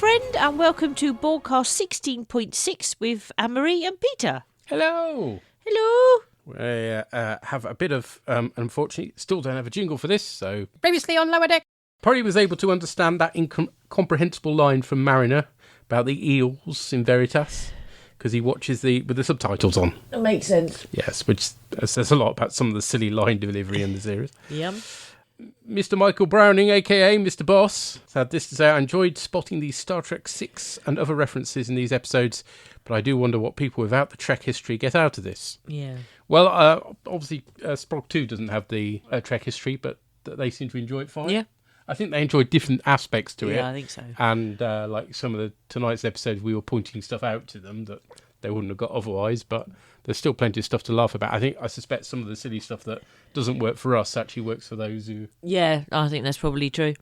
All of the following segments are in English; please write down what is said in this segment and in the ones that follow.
friend, and welcome to Borgcast 16.6 with Anne-Marie and Peter. Hello. Hello. We have a bit of, unfortunately, still don't have a jingle for this, so... Previously on Lower Deck. Probably was able to understand that incomprehensible line from Mariner about the eels in Veritas, because he watches with the subtitles on. That makes sense. Yes, which says a lot about some of the silly line delivery in the series. Yum. Mr. Michael Browning, a.k.a. Mr. Boss, had this to say: I enjoyed spotting the Star Trek 6 and other references in these episodes, but I do wonder what people without the Trek history get out of this. Yeah. Well, obviously, Sprog 2 doesn't have the Trek history, but they seem to enjoy it fine. Yeah. I think they enjoyed different aspects to it. Yeah, I think so. And like some of tonight's episodes, we were pointing stuff out to them that they wouldn't have got otherwise, but there's still plenty of stuff to laugh about. I suspect some of the silly stuff that doesn't work for us actually works for those who... Yeah, I think that's probably true.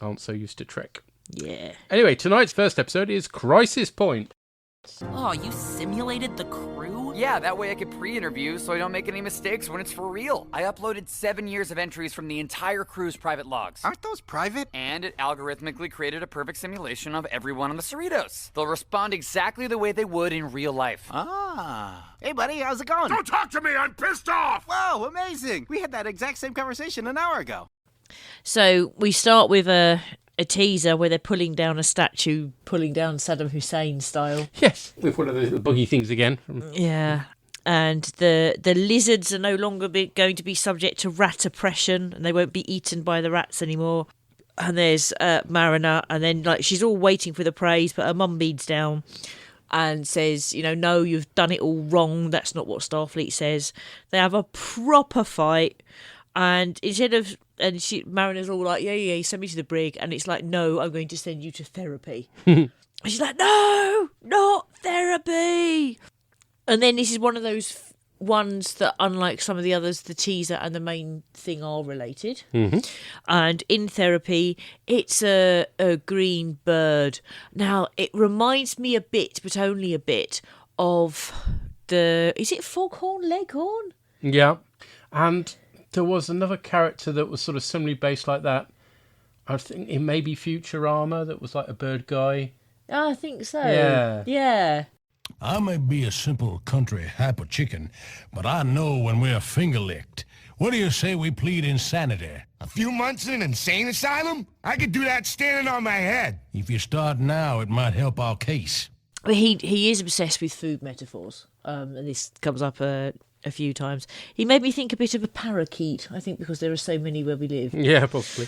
...aren't so used to Trek. Yeah. Anyway, tonight's first episode is Crisis Point. Oh, you simulated the crew? Yeah, that way I could pre-interview so I don't make any mistakes when it's for real. I uploaded 7 years of entries from the entire crew's private logs. Aren't those private? And it algorithmically created a perfect simulation of everyone on the Cerritos. They'll respond exactly the way they would in real life. Ah. Hey, buddy, how's it going? Don't talk to me! I'm pissed off! Whoa, amazing! We had that exact same conversation an hour ago. So we start with a teaser where they're pulling down a statue, pulling down Saddam Hussein style. Yes, with one of the buggy things again. Yeah. And the lizards are no longer going to be subject to rat oppression, and they won't be eaten by the rats anymore. And there's Mariner, and then she's all waiting for the praise, but her mum beads down and says, no, you've done it all wrong. That's not what Starfleet says. They have a proper fight, and Mariner's all like, yeah, send me to the brig. And it's like, no, I'm going to send you to therapy. And she's like, no, not therapy. And then this is one of those ones that, unlike some of the others, the teaser and the main thing are related. Mm-hmm. And in therapy, it's a green bird. Now, it reminds me a bit, but only a bit, of is it Foghorn Leghorn? Yeah. And there was another character that was sort of similarly based like that. I think it may be Futurama, that was like a bird guy. I think so. Yeah. I may be a simple country hyper chicken, but I know when we're finger-licked. What do you say we plead insanity? A few months in an insane asylum? I could do that standing on my head. If you start now, it might help our case. But he is obsessed with food metaphors, and this comes up a few times. He made me think a bit of a parakeet, I think, because there are so many where we live. Yeah, possibly.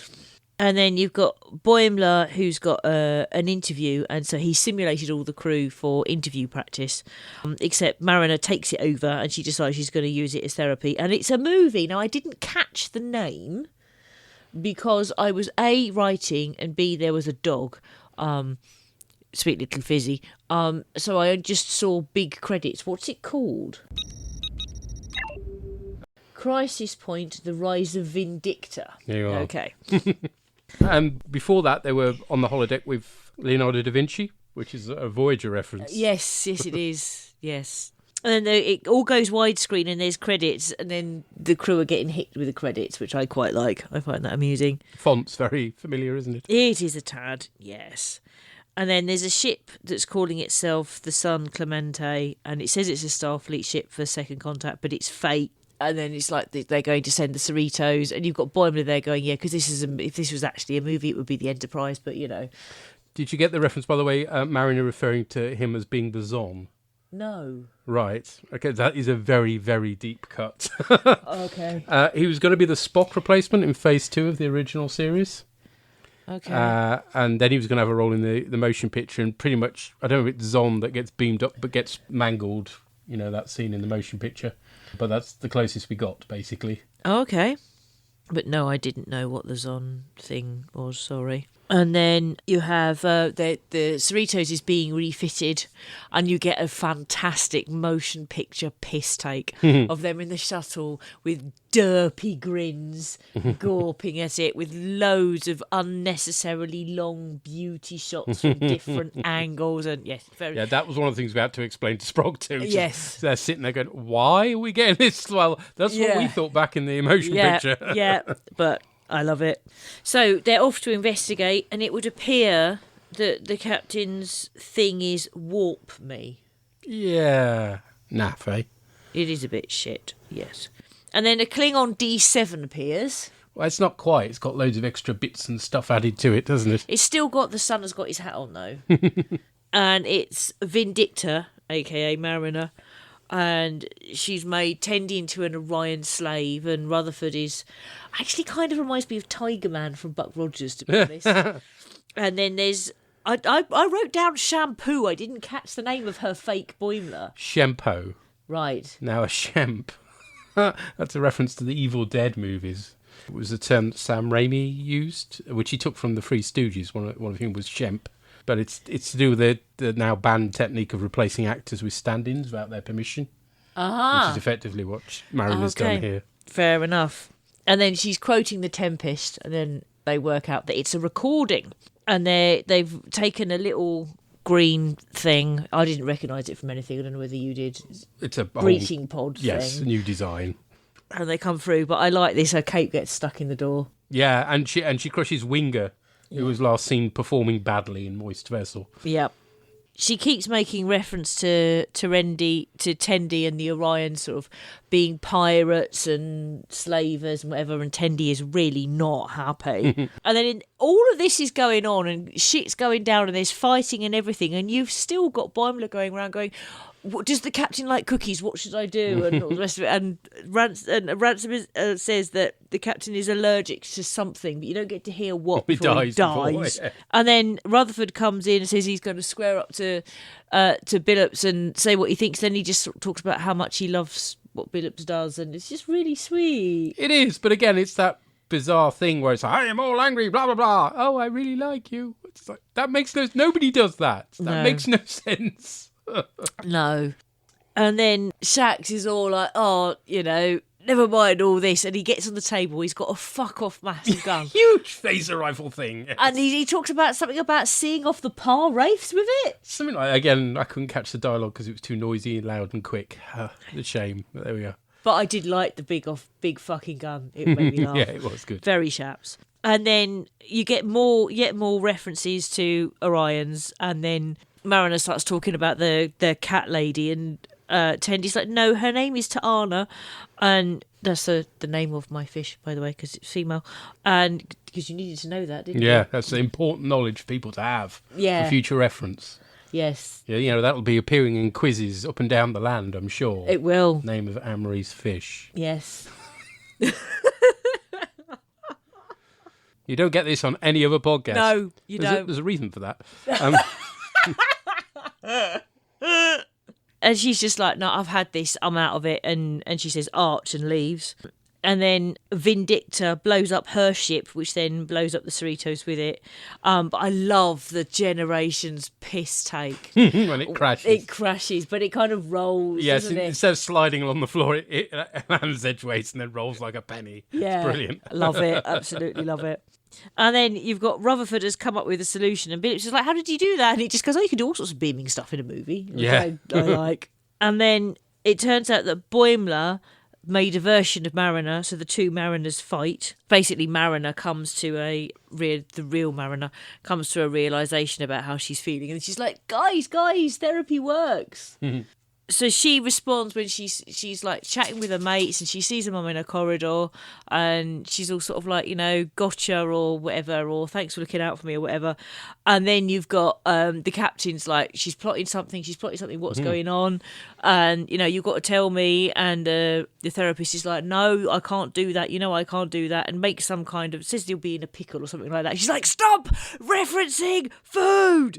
And then you've got Boimler, who's got an interview, and so he simulated all the crew for interview practice, except Mariner takes it over and she decides she's going to use it as therapy. And it's a movie. Now, I didn't catch the name because I was A, writing, and B, there was a dog, sweet little Fizzy. So I just saw big credits. What's it called? Crisis Point, The Rise of Vindicta. There you are. Okay. And before that, they were on the holodeck with Leonardo da Vinci, which is a Voyager reference. Yes, it is. Yes. And then it all goes widescreen and there's credits, and then the crew are getting hit with the credits, which I quite like. I find that amusing. Font's very familiar, isn't it? It is a tad, yes. And then there's a ship that's calling itself the San Clemente, and it says it's a Starfleet ship for Second Contact, but it's fake. And then it's like they're going to send the Cerritos, and you've got Boimler there going, yeah, because if this was actually a movie, it would be the Enterprise, but Did you get the reference, by the way, Mariner referring to him as being the Zon? No. Right. Okay, that is a very, very deep cut. Okay. He was going to be the Spock replacement in Phase 2 of the original series. Okay. And then he was going to have a role in the motion picture, and pretty much, I don't know if it's Zon that gets beamed up, but gets mangled, that scene in the motion picture. But that's the closest we got, basically. Okay. But no, I didn't know what the Zon thing was, sorry. And then you have the Cerritos is being refitted, and you get a fantastic motion picture piss take of them in the shuttle with derpy grins, gawping at it, with loads of unnecessarily long beauty shots from different angles. And yes, yeah, that was one of the things we had to explain to Sprog too. Yes, they're sitting there going, "Why are we getting this?" Well, that's what we thought back in the motion picture. Yeah, but I love it. So they're off to investigate, and it would appear the captain's thing is warp me. Yeah. Naff, eh? It is a bit shit, yes. And then a Klingon D7 appears. Well, it's not quite. It's got loads of extra bits and stuff added to it, doesn't it? It's still got, the sun has got his hat on though. And it's Vindicta, aka Mariner. And she's made Tendi into an Orion slave, and Rutherford is actually kind of reminds me of Tiger Man from Buck Rogers, to be honest. And then there's I wrote down Shampoo. I didn't catch the name of her fake Boimler. Shempo. Right. Now a Shemp. That's a reference to the Evil Dead movies. It was a term that Sam Raimi used, which he took from the Three Stooges. One of whom was Shemp. But it's to do with the now banned technique of replacing actors with stand-ins without their permission. Which is effectively what Mariner's done here. Fair enough. And then she's quoting The Tempest, and then they work out that it's a recording. And they've taken a little green thing. I didn't recognise it from anything. I don't know whether you did. It's a breaching pod thing. Yes, a new design. And they come through, but I like this. Her cape gets stuck in the door. Yeah, and she crushes Winger, who was last seen performing badly in Moist Vessel. Yep. She keeps making reference to Tendi and the Orion sort of being pirates and slavers and whatever, and Tendi is really not happy. And then all of this is going on and shit's going down and there's fighting and everything, and you've still got Boimler going around going, what, does the captain like cookies? What should I do? And all the rest of it. And Ransom says that the captain is allergic to something, but you don't get to hear what before he dies. Yeah. And then Rutherford comes in and says he's going to square up to Billups and say what he thinks. Then he just sort of talks about how much he loves what Billups does, and it's just really sweet. It is, but again, it's that bizarre thing where it's like, I am all angry, blah, blah, blah. Oh, I really like you. It's like, that makes nobody does that. That makes no sense. No. And then Shax is all like, oh, never mind all this. And he gets on the table. He's got a fuck off massive gun. Huge phaser rifle thing. Yes. And he talks about something about seeing off the par wraiths with it. Something like, again, I couldn't catch the dialogue because it was too noisy and loud and quick. A shame. But there we are. But I did like the big fucking gun. It made me laugh. Yeah, it was good. Very Shaps. And then you get more references to Orions, and then Mariner starts talking about the cat lady, and Tendi's like, no, her name is Ta'ana, and that's the name of my fish, by the way, because it's female, and because you needed to know that, didn't you? Yeah, that's important knowledge for people to have for future reference. Yes. Yeah, that'll be appearing in quizzes up and down the land, I'm sure. It will. Name of Amory's fish. Yes. You don't get this on any other podcast. No, you don't. There's a reason for that. And she's just like, no, I've had this, I'm out of it. And she says, arch, and leaves. And then Vindicta blows up her ship, which then blows up the Cerritos with it. But I love the Generations piss take. When it crashes. It crashes, but it kind of rolls, yes, doesn't it? Instead of sliding along the floor, it lands edgeways and then rolls like a penny. Yeah, it's brilliant. Love it, absolutely love it. And then you've got Rutherford has come up with a solution, and Billups is like, how did you do that? And he just goes, oh, you can do all sorts of beaming stuff in a movie. Which I like. And then it turns out that Boimler made a version of Mariner, so the two Mariners fight. Basically, Mariner comes to the real Mariner comes to a realisation about how she's feeling, and she's like, guys, therapy works. So she responds when she's like chatting with her mates, and she sees her mum in a corridor, and she's all sort of like, gotcha or whatever, or thanks for looking out for me or whatever. And then you've got the captain's like, she's plotting something, what's going on? And, you've got to tell me. And the therapist is like, no, I can't do that. I can't do that. And makes some kind of, says he'll be in a pickle or something like that. She's like, stop referencing food.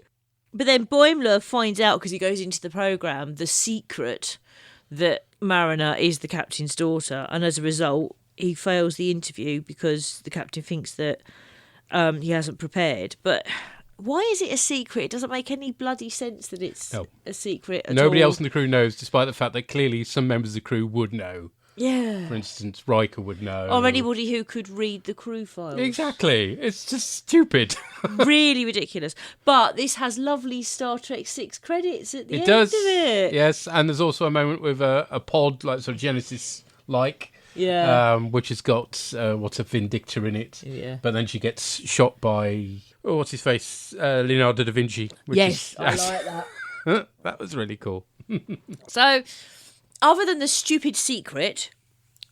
But then Boimler finds out, because he goes into the programme, the secret that Mariner is the captain's daughter. And as a result, he fails the interview because the captain thinks that he hasn't prepared. But why is it a secret? It doesn't make any bloody sense that it's a secret at all. Nobody else in the crew knows, despite the fact that clearly some members of the crew would know. Yeah. For instance, Riker would know. Or anybody who could read the crew files. Exactly. It's just stupid. Really ridiculous. But this has lovely Star Trek 6 credits at the end does. of it. Yes, and there's also a moment with a pod, like sort of Genesis-like. Yeah. Which has got, a Vindicta in it. Yeah. But then she gets shot by Oh, what's his face? Leonardo da Vinci. Yes, I like that. That was really cool. So, other than the stupid secret,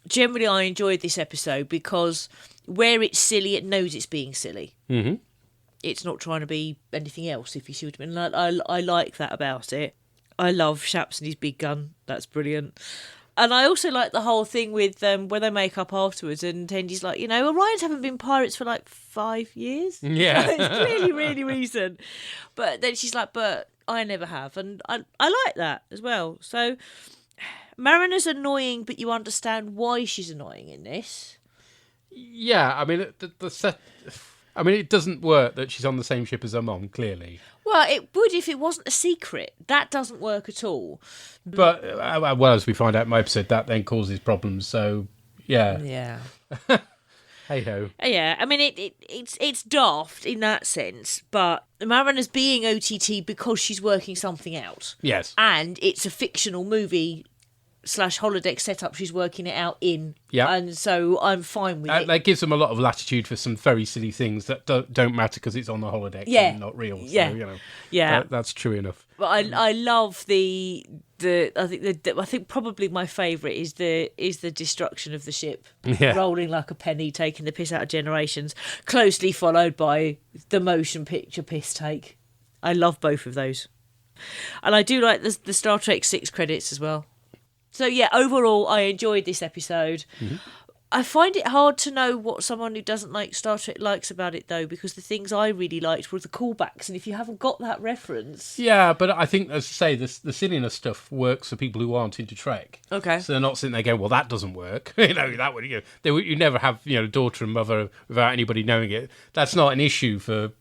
generally I enjoyed this episode because where it's silly, it knows it's being silly. Mm-hmm. It's not trying to be anything else, if you see what I mean. I like that about it. I love Shaps and his big gun. That's brilliant. And I also like the whole thing with when they make up afterwards and Tendy's like, Orions haven't been pirates for like 5 years. Yeah. It's really, really recent. But then she's like, but I never have. And I like that as well. So Marina's annoying, but you understand why she's annoying in this. Yeah, I mean, the set... I mean, it doesn't work that she's on the same ship as her mom, clearly. Well, it would if it wasn't a secret. That doesn't work at all. But, well, as we find out in my episode, that then causes problems, so, yeah. Yeah. Hey-ho. Yeah, I mean, it's daft in that sense, but Marina's being OTT because she's working something out. Yes. And it's a fictional movie / holodeck setup she's working it out in. Yeah. And so I'm fine with it. That gives them a lot of latitude for some very silly things that don't matter because it's on the holodeck and not real. Yeah. So, yeah. That's true enough. But I love I think probably my favourite is the destruction of the ship, rolling like a penny, taking the piss out of Generations, closely followed by the motion picture piss take. I love both of those, and I do like the Star Trek 6 credits as well. So yeah, overall I enjoyed this episode. Mm-hmm. I find it hard to know what someone who doesn't like Star Trek likes about it, though, because the things I really liked were the callbacks, and if you haven't got that reference... Yeah, but I think, as I say, the silliness stuff works for people who aren't into Trek. Okay. So they're not sitting there going, well, that doesn't work. That would... You never have, daughter and mother without anybody knowing it. That's not an issue for,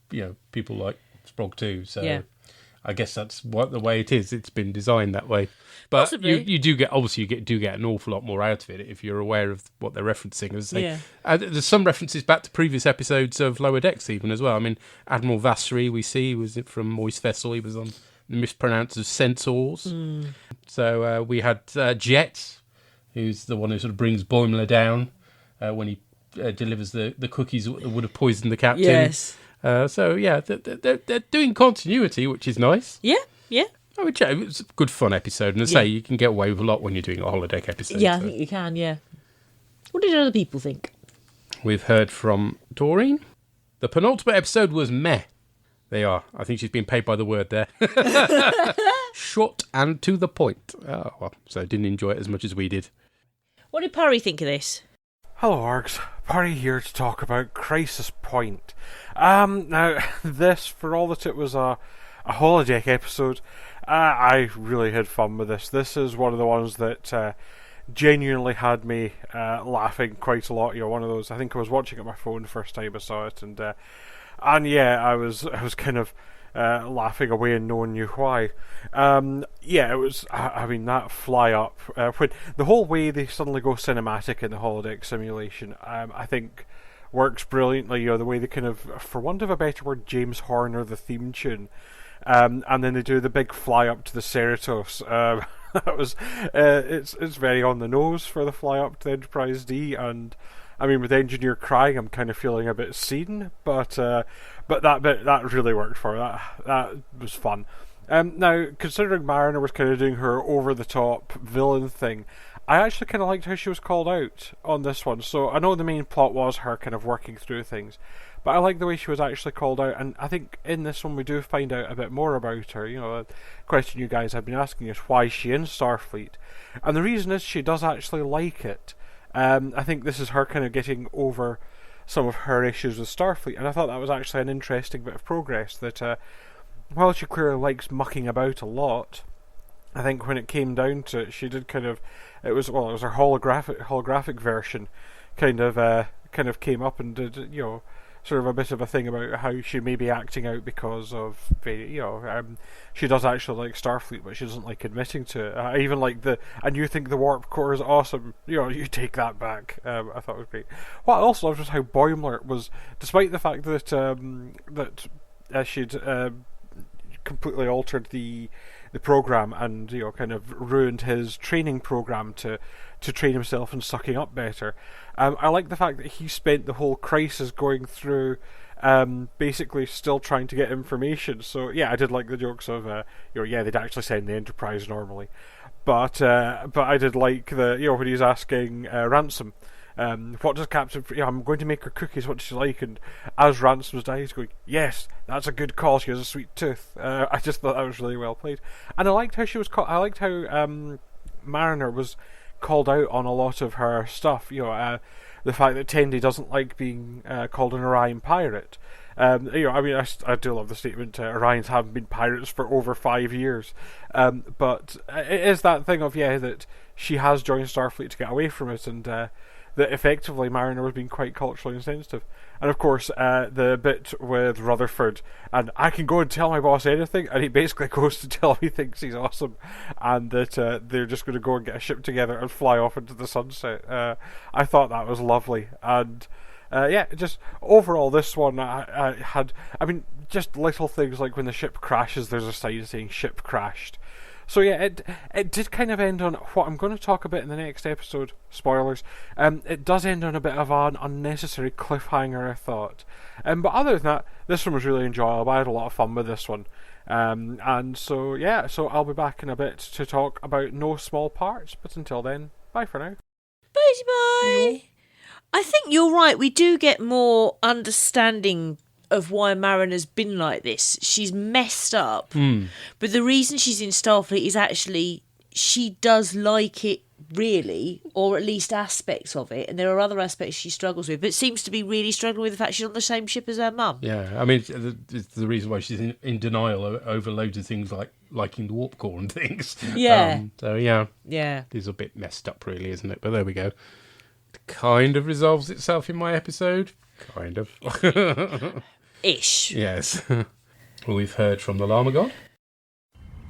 people like Sprog too, so... Yeah. I guess that's the way it is. It's been designed that way. But you do get an awful lot more out of it if you're aware of what they're referencing. As I say. There's some references back to previous episodes of Lower Decks even as well. I mean, Admiral Vassery we see was from Moist Vessel. He was on the mispronounced as Centaurs. Mm. So we had Jet, who's the one who sort of brings Boimler down when he delivers the cookies that would have poisoned the captain. Yes. They're doing continuity, which is nice. Yeah. I would say it was a good fun episode, and I say you can get away with a lot when you're doing a holodeck episode. Yeah, I think you can. Yeah. What did other people think? We've heard from Doreen. The penultimate episode was meh. They are. I think she's been paid by the word there. Short and to the point. Oh, well, so didn't enjoy it as much as we did. What did Parry think of this? Hello, Args. Parry here to talk about Crisis Point. Now, this, for all that it was a holodeck episode, I really had fun with this. This is one of the ones that genuinely had me laughing quite a lot. One of those. I think I was watching it on my phone the first time I saw it, and I was kind of laughing away and no one knew why. It was. I mean, that fly up when the whole way they suddenly go cinematic in the holodeck simulation. I think works brilliantly. The way they kind of, for want of a better word, James Horner the theme tune. And then they do the big fly up to the Cerritos. That was it's very on the nose for the fly up to the Enterprise D, and I mean with the engineer crying, I'm kind of feeling a bit seen, but that bit that really worked for her. That was fun. Now, considering Mariner was kind of doing her over the top villain thing, I actually kind of liked how she was called out on this one. So I know the main plot was her kind of working through things, but I like the way she was actually called out, and I think in this one we do find out a bit more about her. A question you guys have been asking is why is she in Starfleet, and the reason is she does actually like it. I think this is her kind of getting over some of her issues with Starfleet, and I thought that was actually an interesting bit of progress, that while she clearly likes mucking about a lot, I think when it came down to it, she did kind of, it was her holographic version kind of came up and did, sort of a bit of a thing about how she may be acting out because of, she does actually like Starfleet, but she doesn't like admitting to it. I even like and you think the warp core is awesome, you take that back. I thought it was great. What I also loved was how Boimler was, despite the fact that she'd completely altered the program and kind of ruined his training program to train himself in sucking up better. I like the fact that he spent the whole crisis going through basically still trying to get information. So yeah, I did like the jokes of they'd actually send the Enterprise normally, but I did like the when he's asking Ransom. What does Captain? I'm going to make her cookies. What does she like? And as Ransom's dying, he's going, "Yes, that's a good call. She has a sweet tooth." I just thought that was really well played, and I liked how she was. I liked how Mariner was called out on a lot of her stuff. The fact that Tendi doesn't like being called an Orion pirate. I do love the statement. Orions haven't been pirates for over 5 years, but it is that thing of that she has joined Starfleet to get away from it, and that effectively Mariner was being quite culturally insensitive. And of course, the bit with Rutherford, and I can go and tell my boss anything, and he basically goes to tell him he thinks he's awesome, and that they're just going to go and get a ship together and fly off into the sunset. I thought that was lovely, and just overall, this one just little things like when the ship crashes, there's a sign saying "ship crashed." So yeah, it did kind of end on what I'm going to talk about in the next episode. Spoilers. It does end on a bit of an unnecessary cliffhanger, I thought. But other than that, this one was really enjoyable. I had a lot of fun with this one. So I'll be back in a bit to talk about No Small Parts. But until then, bye for now. Bye. I think you're right. We do get more understanding of why Mariner's been like this. She's messed up, but the reason she's in Starfleet is actually she does like it, really, or at least aspects of it, and there are other aspects she struggles with, but seems to be really struggling with the fact she's on the same ship as her mum. Yeah, I mean, it's the reason why she's in denial over loads of things like liking the warp core and things. Yeah. Yeah. It's a bit messed up, really, isn't it? But there we go. It kind of resolves itself in my episode. Kind of. Ish. Yes. We've heard from the Llama God.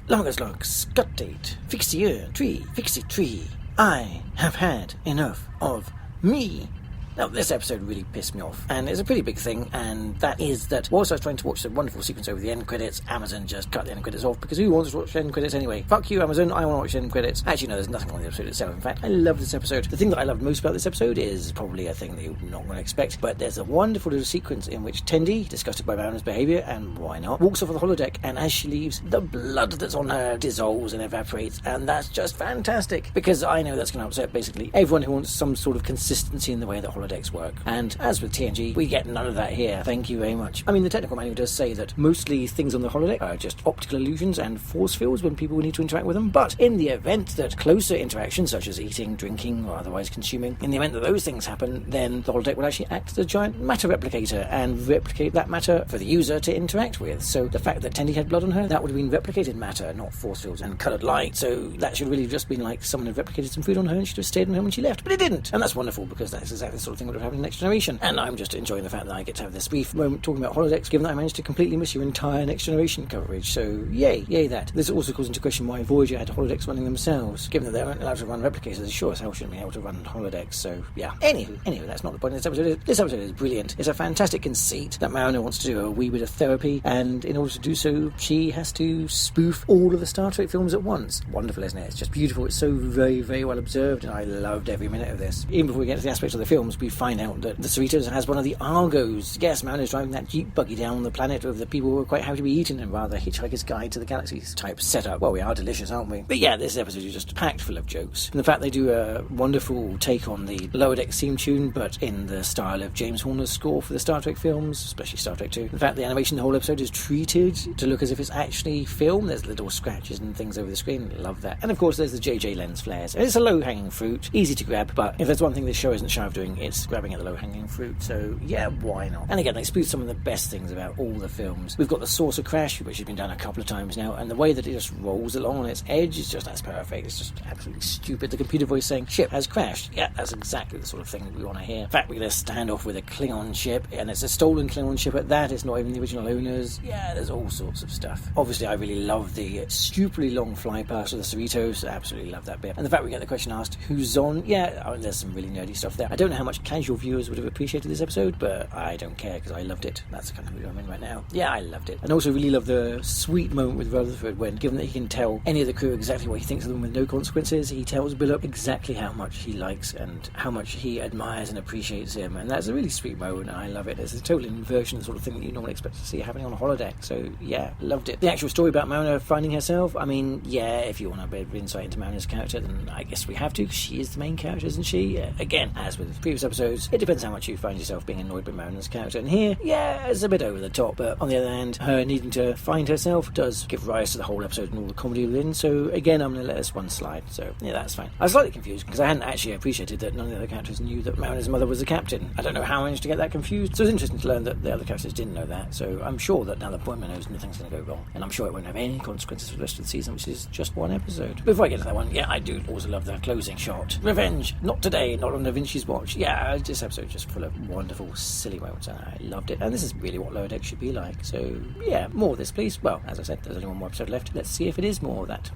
Longest logs, gut date, fix the year, tree, fix it tree. I have had enough of me. Now, this episode really pissed me off, and it's a pretty big thing, and that is that whilst I was trying to watch the wonderful sequence over the end credits, Amazon just cut the end credits off, because who wants to watch the end credits anyway? Fuck you, Amazon, I want to watch the end credits. Actually, no, there's nothing wrong with the episode itself. In fact, I love this episode. The thing that I loved most about this episode is probably a thing that you're not going to expect, but there's a wonderful little sequence in which Tendi, disgusted by Mariner's behaviour, and why not, walks off of the holodeck, and as she leaves, the blood that's on her dissolves and evaporates, and that's just fantastic, because I know that's going to upset basically everyone who wants some sort of consistency in the way that holodecks work. And as with TNG, we get none of that here. Thank you very much. I mean, the technical manual does say that mostly things on the holodeck are just optical illusions and force fields when people need to interact with them, but in the event that closer interactions, such as eating, drinking, or otherwise consuming, in the event that those things happen, then the holodeck will actually act as a giant matter replicator and replicate that matter for the user to interact with. So the fact that Tendi had blood on her, that would have been replicated matter, not force fields and coloured light. So that should really have just been like someone had replicated some food on her and she'd have stayed on her when she left. But it didn't. And that's wonderful, because that's exactly the sort of thing that would have happened in Next Generation. And I'm just enjoying the fact that I get to have this brief moment talking about holodecks, given that I managed to completely miss your entire Next Generation coverage. So yay that. This also calls into question why Voyager had holodecks running themselves, given that they weren't allowed to run replicators. Sure as hell shouldn't be able to run holodecks. So yeah. Anyway, that's not the point of this episode. This episode is brilliant. It's a fantastic conceit that Mariner wants to do a wee bit of therapy, and in order to do so, she has to spoof all of the Star Trek films at once. Wonderful, isn't it? It's just beautiful. It's so very, very well observed, and I loved every minute of this. Even before we get to the aspects of the films, we find out that the Cerritos has one of the Argos. Yes, Mariner's driving that Jeep buggy down the planet of the people who are quite happy to be eaten, and rather Hitchhiker's Guide to the Galaxy's type setup. Well, we are delicious, aren't we? But yeah, this episode is just packed full of jokes. And the fact they do a wonderful take on the Lower Decks theme tune, but in the style of James Horner's score for the Star Trek films, especially Star Trek 2. In fact, the animation the whole episode is treated to look as if it's actually film. There's little scratches and things over the screen. Love that. And of course, there's the JJ lens flares. It's a low-hanging fruit, easy to grab, but if there's one thing this show isn't shy of doing, it's grabbing at the low-hanging fruit. So yeah, why not? And again, they spoof some of the best things about all the films. We've got the saucer crash, which has been done a couple of times now, and the way that it just rolls along on its edge is just, that's perfect. It's just absolutely stupid. The computer voice saying, ship has crashed. Yeah, that's exactly the sort of thing that we want to hear. In fact, we get a standoff with a Klingon ship, and it's a stolen Klingon ship at that. It's not even the original owners. Yeah, there's all sorts of stuff. Obviously, I really love the stupidly long fly past of the Cerritos. I absolutely love that bit. And the fact we get the question asked, who's on? Yeah, there's some really nerdy stuff there. I don't know how much much casual viewers would have appreciated this episode, but I don't care because I loved it. That's the kind of mood I'm in right now. Yeah, I loved it. And also really love the sweet moment with Rutherford when, given that he can tell any of the crew exactly what he thinks of them with no consequences, he tells Billup exactly how much he likes and how much he admires and appreciates him. And that's a really sweet moment. I love it. It's a total inversion, the sort of thing that you normally expect to see happening on a holodeck. So yeah, loved it. The actual story about Mariner finding herself, I mean, yeah, if you want a bit of insight into Mariner's character, then I guess we have to. She is the main character, isn't she? Again, as with previous episodes, it depends how much you find yourself being annoyed by Mariner's character. And here, yeah, it's a bit over the top, but on the other hand, her needing to find herself does give rise to the whole episode and all the comedy within. So again, I'm going to let this one slide. So yeah, that's fine. I was slightly confused because I hadn't actually appreciated that none of the other characters knew that Mariner's mother was the captain. I don't know how I managed to get that confused. So it was interesting to learn that the other characters didn't know that. So I'm sure that now the Boimler knows nothing's going to go wrong, and I'm sure it won't have any consequences for the rest of the season, which is just one episode. Before I get to that one, yeah, I do also love the closing shot. Revenge, not today, not on Da Vinci's watch. Yeah, this episode is just full of wonderful, silly moments, and I loved it. And this is really what Lower Deck should be like. So yeah, more of this, please. Well, as I said, there's only one more episode left. Let's see if it is more of that.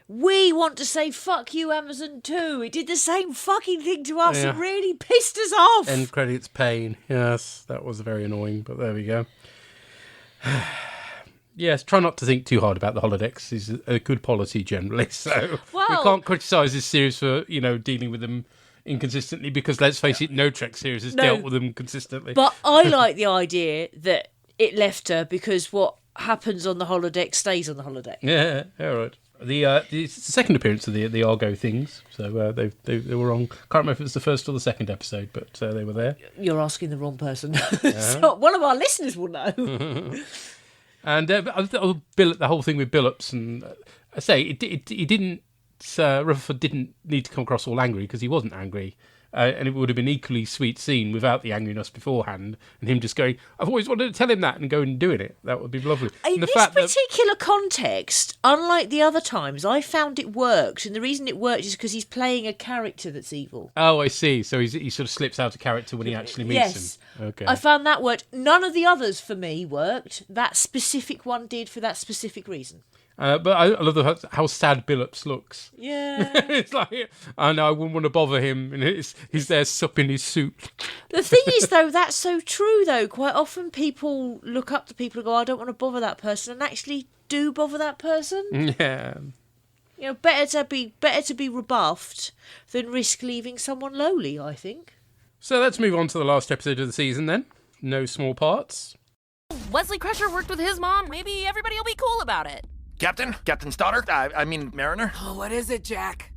We want to say fuck you, Amazon, too. It did the same fucking thing to us. Yeah. It really pissed us off. End credits pain. Yes, that was very annoying, but there we go. Yes, try not to think too hard about the holodecks is a good policy generally. So we can't criticise this series for, dealing with them inconsistently because, let's face it, no Trek series has dealt with them consistently. But I like the idea that it left her because what happens on the holodeck stays on the holodeck. Yeah, all right. The second appearance of the Argo things, so they were on. Can't remember if it was the first or the second episode, but they were there. You're asking the wrong person. So one of our listeners will know. And the whole thing with Billups, and I say he didn't. Rutherford didn't need to come across all angry because he wasn't angry. And it would have been an equally sweet scene without the angriness beforehand, and him just going, "I've always wanted to tell him that," and going and doing it. That would be lovely. In this particular context, unlike the other times, I found it worked, and the reason it worked is because he's playing a character that's evil. Oh, I see. So he sort of slips out of character when he actually meets him. Okay. I found that worked. None of the others for me worked. That specific one did for that specific reason. But I love how sad Billups looks. Yeah. It's like, I know, I wouldn't want to bother him. And he's there supping his soup. The thing is, though, that's so true, though. Quite often people look up to people and go, I don't want to bother that person, and actually do bother that person. Yeah. Better to be rebuffed than risk leaving someone lowly, I think. So let's move on to the last episode of the season, then. No small parts. Wesley Crusher worked with his mom. Maybe everybody will be cool about it. Captain's daughter? I mean, Mariner? Oh, what is it, Jack?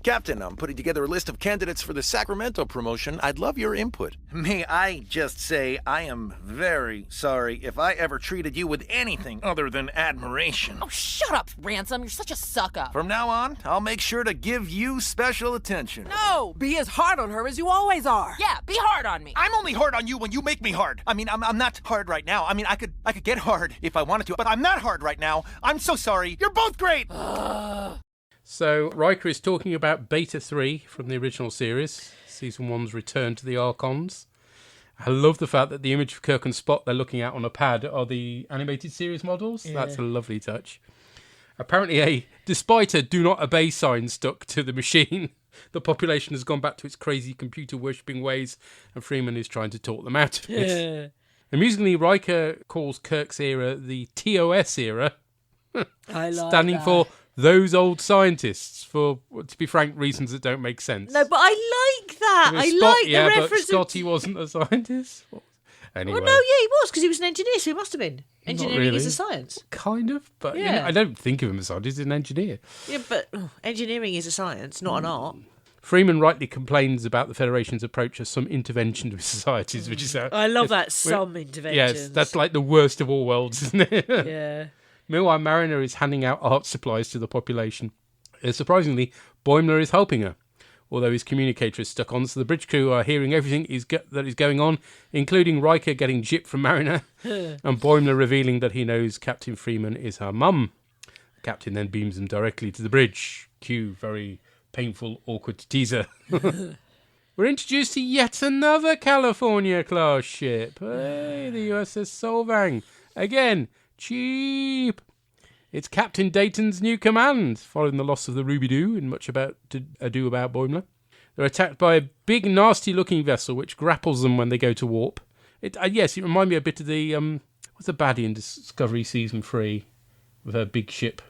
Captain, I'm putting together a list of candidates for the Sacramento promotion. I'd love your input. May I just say I am very sorry if I ever treated you with anything other than admiration. Oh, shut up, Ransom. You're such a suck-up. From now on, I'll make sure to give you special attention. No, be as hard on her as you always are. Yeah, be hard on me. I'm only hard on you when you make me hard. I mean, I'm not hard right now. I mean, I could get hard if I wanted to, but I'm not hard right now. I'm so sorry. You're both great. So Riker is talking about Beta 3 from the original series, Season 1's return to the Archons. I love the fact that the image of Kirk and Spock they're looking at on a pad are the animated series models. Yeah. That's a lovely touch. Apparently, despite a do not obey sign stuck to the machine, the population has gone back to its crazy computer-worshipping ways, and Freeman is trying to talk them out of it. Yeah. Amusingly, Riker calls Kirk's era the TOS era, standing for those old scientists, for, to be frank, reasons that don't make sense. No, but I like that. I like the reference. But Scotty wasn't a scientist. Anyway. Well, no, yeah, he was, because he was an engineer, so he must have been. Engineering is a science. Kind of, but I don't think of him as a scientist, he's an engineer. Yeah, but engineering is a science, not an art. Freeman rightly complains about the Federation's approach as some intervention with societies, which is... I love that, some interventions. Yes, that's like the worst of all worlds, isn't it? Yeah. Meanwhile, Mariner is handing out art supplies to the population. Surprisingly, Boimler is helping her, although his communicator is stuck on, so the bridge crew are hearing everything that is going on, including Riker getting gypped from Mariner, and Boimler revealing that he knows Captain Freeman is her mum. The captain then beams them directly to the bridge. Cue very painful, awkward teaser. We're introduced to yet another California-class ship. Hey, the USS Solvang. Again, cheap. It's Captain Dayton's new command, following the loss of the Ruby-Doo and much ado about Boimler. They're attacked by a big, nasty-looking vessel which grapples them when they go to warp. It reminded me a bit of the what's the baddie in Discovery Season 3 with her big ship?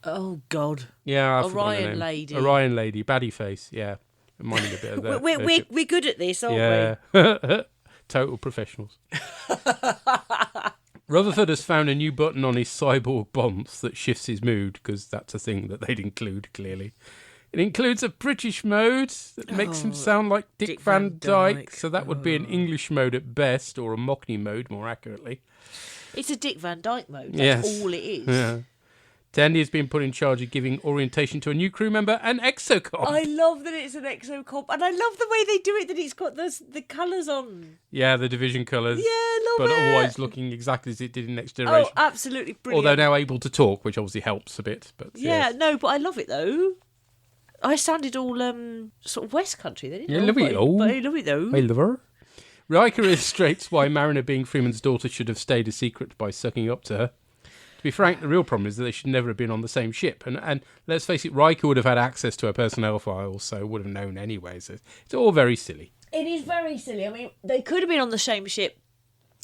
Oh God! Yeah, Orion Lady. Orion Lady, baddie face. Yeah, reminding me a bit of that. We're good at this, aren't we? Yeah, total professionals. Rutherford has found a new button on his cyborg bonds that shifts his mood, because that's a thing that they'd include, clearly. It includes a British mode that makes him sound like Dick Van Dyke, so that would be an English mode at best, or a Mockney mode, more accurately. It's a Dick Van Dyke mode, that's all it is. Yeah. Tandy has been put in charge of giving orientation to a new crew member, an exocomp. I love that it's an exocomp, and I love the way they do it, that it's got the colours on. Yeah, the division colours. Yeah, love it. But otherwise looking exactly as it did in Next Generation. Oh, absolutely brilliant. Although now able to talk, which obviously helps a bit. But yeah, no, but I love it though. I sounded all sort of West Country then, didn't I? Yeah, love it though. But I love it though. I love her. Riker illustrates why Mariner, being Freeman's daughter, should have stayed a secret by sucking up to her. To be frank, the real problem is that they should never have been on the same ship. And let's face it, Riker would have had access to her personnel files, so would have known anyway. So it's all very silly. It is very silly. I mean, they could have been on the same ship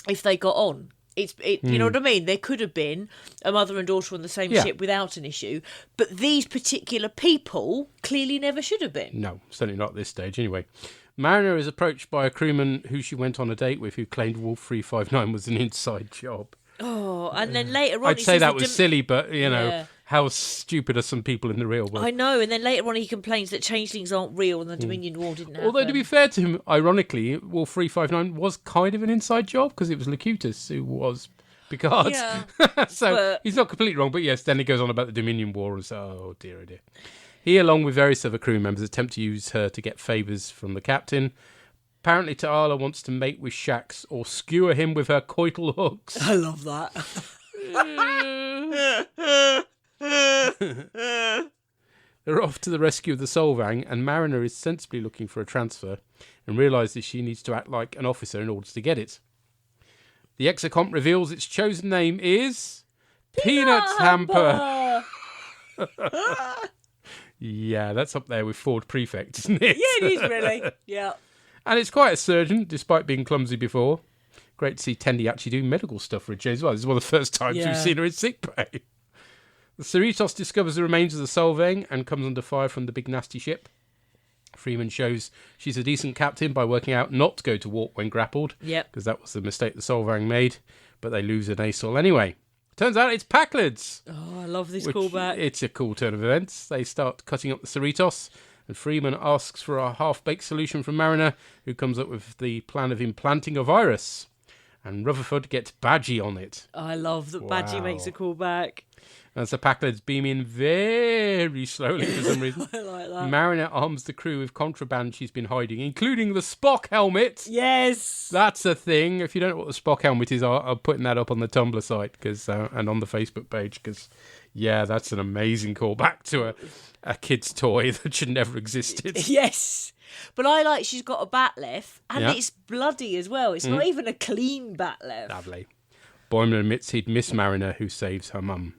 if they got on. You know what I mean? There could have been a mother and daughter on the same ship without an issue. But these particular people clearly never should have been. No, certainly not at this stage anyway. Mariner is approached by a crewman who she went on a date with, who claimed Wolf 359 was an inside job. Oh, and then later on... I'd say that was silly, but, you know, how stupid are some people in the real world? I know, and then later on he complains that changelings aren't real and the Dominion War didn't happen. Although, to be fair to him, ironically, Wolf 359 was kind of an inside job, because it was Locutus who was Picard. Yeah, so he's not completely wrong, but yes, then he goes on about the Dominion War and so, oh dear, oh dear. He, along with various other crew members, attempt to use her to get favours from the captain. Apparently, Ta'ala wants to mate with Shax or skewer him with her coital hooks. I love that. They're off to the rescue of the Solvang, and Mariner is sensibly looking for a transfer and realises she needs to act like an officer in order to get it. The exocomp reveals its chosen name is... Peanut Hamper! Yeah, that's up there with Ford Prefect, isn't it? Yeah, it is, really. Yeah. And it's quite a surgeon, despite being clumsy before. Great to see Tendi actually doing medical stuff for a change as well. This is one of the first times we've seen her in sickbay. The Cerritos discovers the remains of the Solvang and comes under fire from the big nasty ship. Freeman shows she's a decent captain by working out not to go to warp when grappled. Yep. Because that was the mistake the Solvang made. But they lose an ASOL anyway. Turns out it's Packlids. Oh, I love this callback. It's a cool turn of events. They start cutting up the Cerritos, and Freeman asks for a half-baked solution from Mariner, who comes up with the plan of implanting a virus. And Rutherford gets Badgie on it. I love that Badgie makes a callback. As the Packlids beam in very slowly for some reason. I like that. Mariner arms the crew with contraband she's been hiding, including the Spock helmet. Yes! That's a thing. If you don't know what the Spock helmet is, I'm putting that up on the Tumblr site and on the Facebook page, because, yeah, that's an amazing callback to a kid's toy that should never have existed. Yes! But I like she's got a bat left, and it's bloody as well. It's not even a clean bat left. Lovely. Boimler admits he'd miss Mariner, who saves her mum.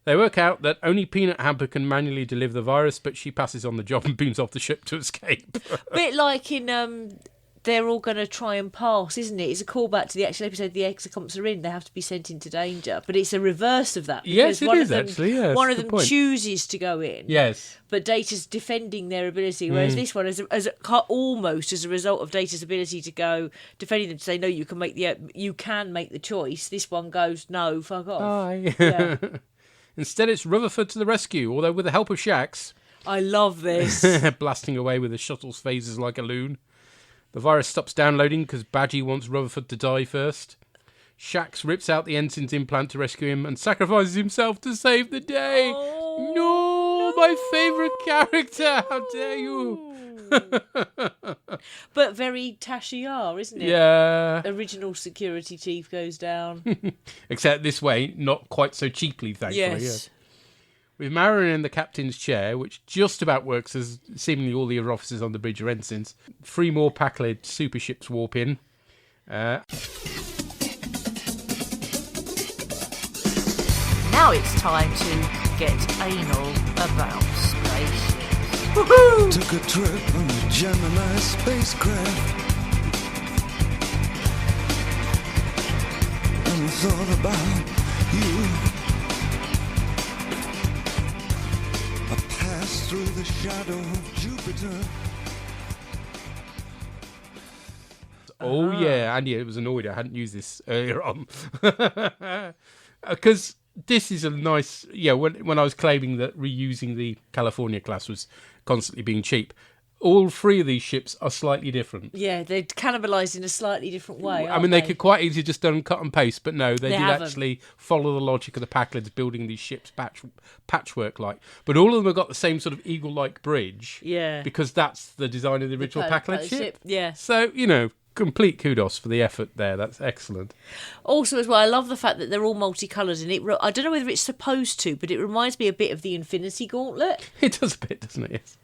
They work out that only Peanut Hamper can manually deliver the virus, but she passes on the job and beams off the ship to escape. Bit like in They're All Gonna Try and Pass, isn't it? It's a callback to the actual episode the exocomps are in. They have to be sent into danger. But it's a reverse of that. Yes, it is, actually. Yes, one of them chooses to go in. Yes. But Data's defending their ability, whereas this one, almost as a result of Data's ability to go, defending them to say, no, you can make the choice. This one goes, no, fuck off. Oh, yeah. Instead, it's Rutherford to the rescue, although with the help of Shax. I love this. Blasting away with the shuttle's phasers like a loon. The virus stops downloading because Badgie wants Rutherford to die first. Shax rips out the ensign's implant to rescue him and sacrifices himself to save the day. Oh, no, my favourite character. How dare you? But very Tashiar, isn't it? Yeah. Original security chief goes down. Except this way, not quite so cheaply, thankfully. Yes. Yeah. With Mariner in the captain's chair, which just about works as seemingly all the other officers on the bridge are ensigns, 3 more Packlid super ships warp in. Now it's time to get anal about spaceships. Took a trip on the Gemini spacecraft. And I thought about you. I passed through the shadow of Jupiter. Oh, yeah. Andy was annoyed I hadn't used this earlier on. Because this is a nice... Yeah, when I was claiming that reusing the California class was constantly being cheap, all three of these ships are slightly different. Yeah, they're cannibalised in a slightly different way. I mean, they could quite easily just done cut and paste, but no, they did haven't. actually follow the logic of the Packlett's building these ships patchwork-like. But all of them have got the same sort of eagle-like bridge. Yeah. Because that's the design of the original Packlett ship. Yeah. So, complete kudos for the effort there. That's excellent. Also, as well, I love the fact that they're all multicoloured, and I don't know whether it's supposed to, but it reminds me a bit of the Infinity Gauntlet. It does a bit, doesn't it? Yes.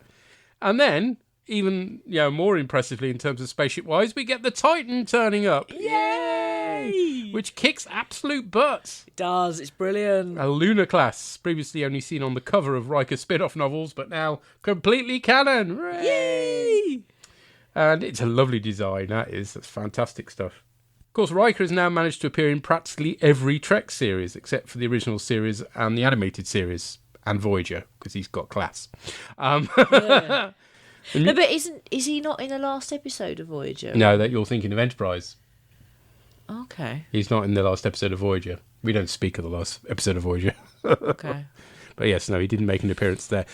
And then, even more impressively in terms of spaceship-wise, we get the Titan turning up. Yay! Which kicks absolute butt. It does. It's brilliant. A lunar class, previously only seen on the cover of Riker spin-off novels, but now completely canon. Hooray! Yay! And it's a lovely design, that's fantastic stuff. Of course, Riker has now managed to appear in practically every Trek series, except for the original series and the animated series, and Voyager, because he's got class. Yeah. No, but is he not in the last episode of Voyager? No, that you're thinking of Enterprise. Okay. He's not in the last episode of Voyager. We don't speak of the last episode of Voyager. Okay. But yes, no, he didn't make an appearance there.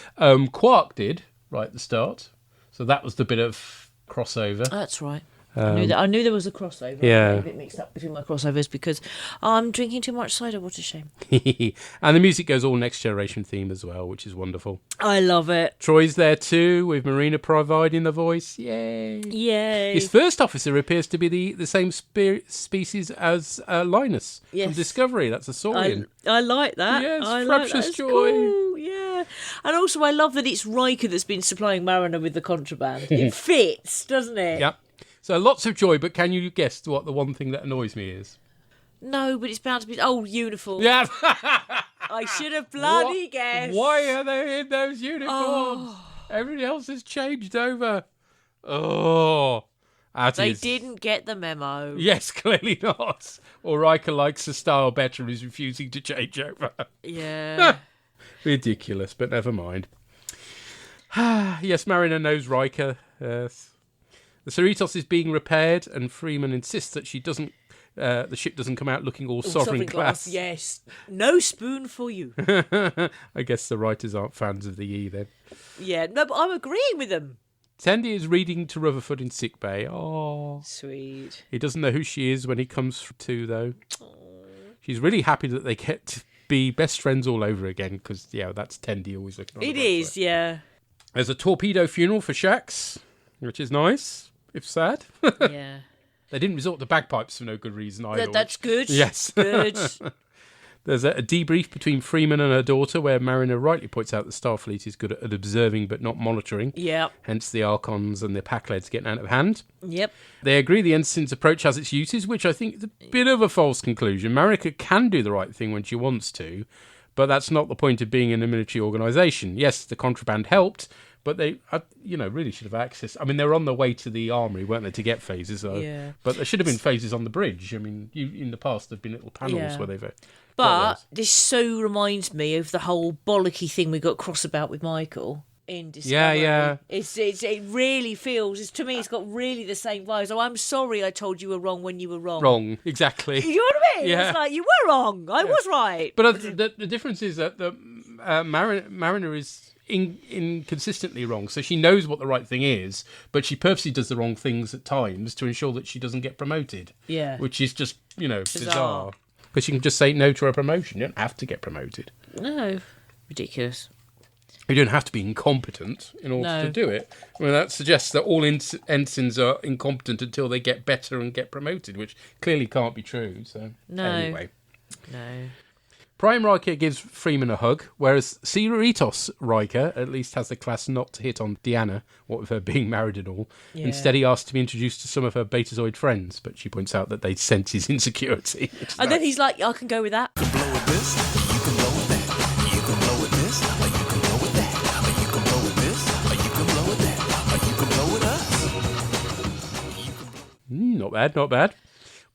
Quark did, right at the start. So that was the bit of crossover. That's right. I knew there was a crossover. Yeah. I'm a bit mixed up between my crossovers because I'm drinking too much cider. What a shame. And the music goes all Next Generation theme as well, which is wonderful. I love it. Troy's there too, with Marina providing the voice. Yay. Yay. His first officer appears to be the same species as Linus from Discovery. That's a Saurian. I like that. Yes, I Fraptious like that. Joy. Cool. Yeah. And also I love that it's Riker that's been supplying Mariner with the contraband. It fits, doesn't it? Yep. So lots of joy, but can you guess what the one thing that annoys me is? No, but it's bound to be... uniform. Yeah. I should have bloody guessed. Why are they in those uniforms? Everybody else has changed over. They didn't get the memo. Yes, clearly not. Or Riker likes the style better and is refusing to change over. Yeah. Ridiculous, but never mind. Yes, Mariner knows Riker. Yes. The Cerritos is being repaired, and Freeman insists that the ship doesn't come out looking all sovereign class. Yes. No spoon for you. I guess the writers aren't fans of the E then. Yeah, no, but I'm agreeing with them. Tendi is reading to Rutherford in sickbay. Oh, sweet. He doesn't know who she is when he comes to, though. Aww. She's really happy that they get to be best friends all over again, because, that's Tendi always looking on. It is, yeah. There's a torpedo funeral for Shax, which is nice, if sad. Yeah. They didn't resort to bagpipes for no good reason either. That's good. Yes. Good. There's a debrief between Freeman and her daughter where Mariner rightly points out that Starfleet is good at observing but not monitoring. Yeah. Hence the Archons and the Packleds getting out of hand. Yep. They agree the ensign's approach has its uses, which I think is a bit of a false conclusion. Marika can do the right thing when she wants to, but that's not the point of being in a military organisation. Yes, the contraband helped, but they, really should have access. I mean, they were on their way to the armory, weren't they, to get phases? Yeah. But there should have been phases on the bridge. I mean, in the past, there have been little panels where they've... But this so reminds me of the whole bollocky thing we got cross about with Michael in Discovery. Yeah. It really feels, to me, it's got really the same vibes. Oh, I'm sorry I told you were wrong when you were wrong. Wrong, exactly. You know what I mean? Yeah. It's like, you were wrong. I was right. But the difference is that the Mariner is inconsistently wrong. So she knows what the right thing is, but she purposely does the wrong things at times to ensure that she doesn't get promoted. Yeah. Which is just, bizarre. Because you can just say no to a promotion. You don't have to get promoted. No. Ridiculous. You don't have to be incompetent in order to do it. I mean, that suggests that all ensigns are incompetent until they get better and get promoted, which clearly can't be true. So anyway. No. Prime Riker gives Freeman a hug, whereas Cerritos Riker at least has the class not to hit on Deanna, what with her being married and all. Yeah. Instead, he asks to be introduced to some of her Betazoid friends, but she points out that they sense his insecurity. And then he's like, I can go with that. You can blow with this, you can blow with that. You can blow with this, or you can blow with that. Or you can blow with this, or you Not bad, not bad.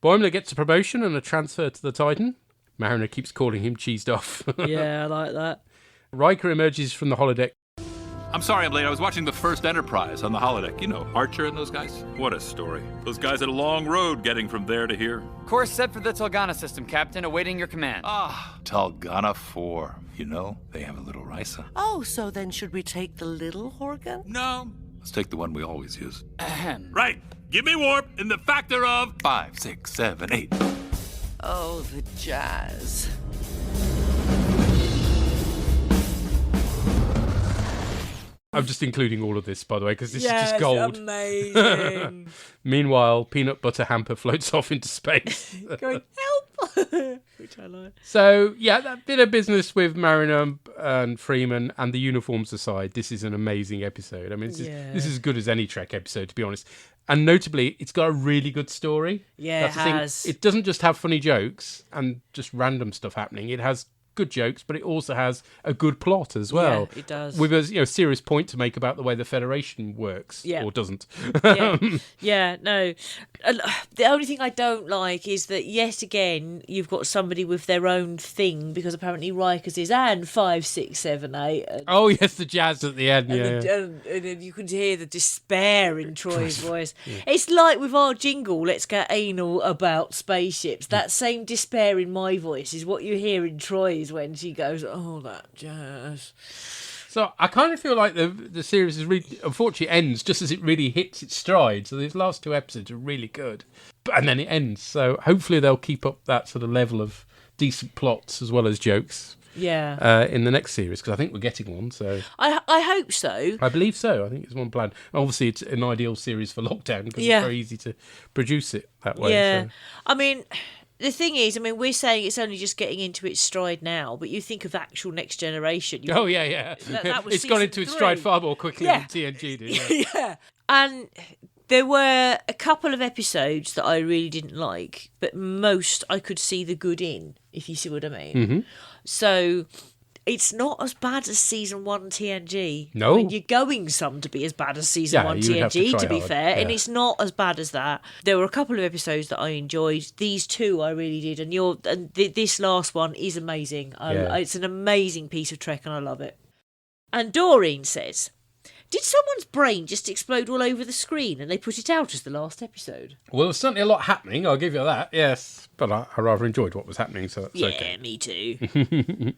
Boimler gets a promotion and a transfer to the Titan. Mariner keeps calling him cheesed off. Yeah, I like that. Riker emerges from the holodeck. I'm sorry I'm late. I was watching the first Enterprise on the holodeck. You know, Archer and those guys. What a story. Those guys had a long road getting from there to here. Course set for the Talgana system, Captain, awaiting your command. Talgana 4. You know, they have a little Risa. Oh, so then should we take the little Horgan? No. Let's take the one we always use. Ahem. Right. Give me warp in the factor of 5, 6, 7, 8. Oh, the jazz. I'm just including all of this, by the way, because this is just gold. Amazing. Meanwhile, peanut butter hamper floats off into space. Going, help! Which I like. So, yeah, that bit of business with Mariner and Freeman and the uniforms aside, this is an amazing episode. I mean, this is as good as any Trek episode, to be honest. And notably, it's got a really good story. Yeah, That's it the thing. has. It doesn't just have funny jokes and just random stuff happening. It has good jokes, but it also has a good plot as well. Yeah, it does. With a serious point to make about the way the Federation works, or doesn't. No. The only thing I don't like is that, yet again, you've got somebody with their own thing, because apparently Riker's is, and 5, 6, 7, 8. And, oh, yes, the jazz at the end, and you can hear the despair in Troy's voice. Yeah. It's like with our jingle, let's get anal about spaceships. That same despair in my voice is what you hear in Troy's when she goes, oh, that jazz. So I kind of feel like the series is really, unfortunately, ends just as it really hits its stride. So these last 2 episodes are really good, and then it ends. So hopefully they'll keep up that sort of level of decent plots as well as jokes. Yeah. In the next series, because I think we're getting one. So I hope so. I believe so. I think it's one plan. Obviously, it's an ideal series for lockdown because it's very easy to produce it that way. Yeah. So. I mean, the thing is, we're saying it's only just getting into its stride now, but you think of actual Next Generation. That was it's gone into its stride far more quickly than TNG did. Yeah. And there were a couple of episodes that I really didn't like, but most I could see the good in, if you see what I mean. Mm-hmm. So it's not as bad as season 1 TNG. No. You're going some to be as bad as season 1 TNG, to be fair, and it's not as bad as that. There were a couple of episodes that I enjoyed. These 2 I really did, and this last one is amazing. It's an amazing piece of Trek, and I love it. And Doreen says, did someone's brain just explode all over the screen and they put it out as the last episode? Well, there's certainly a lot happening, I'll give you that, yes. But I rather enjoyed what was happening, so that's okay. Yeah, me too.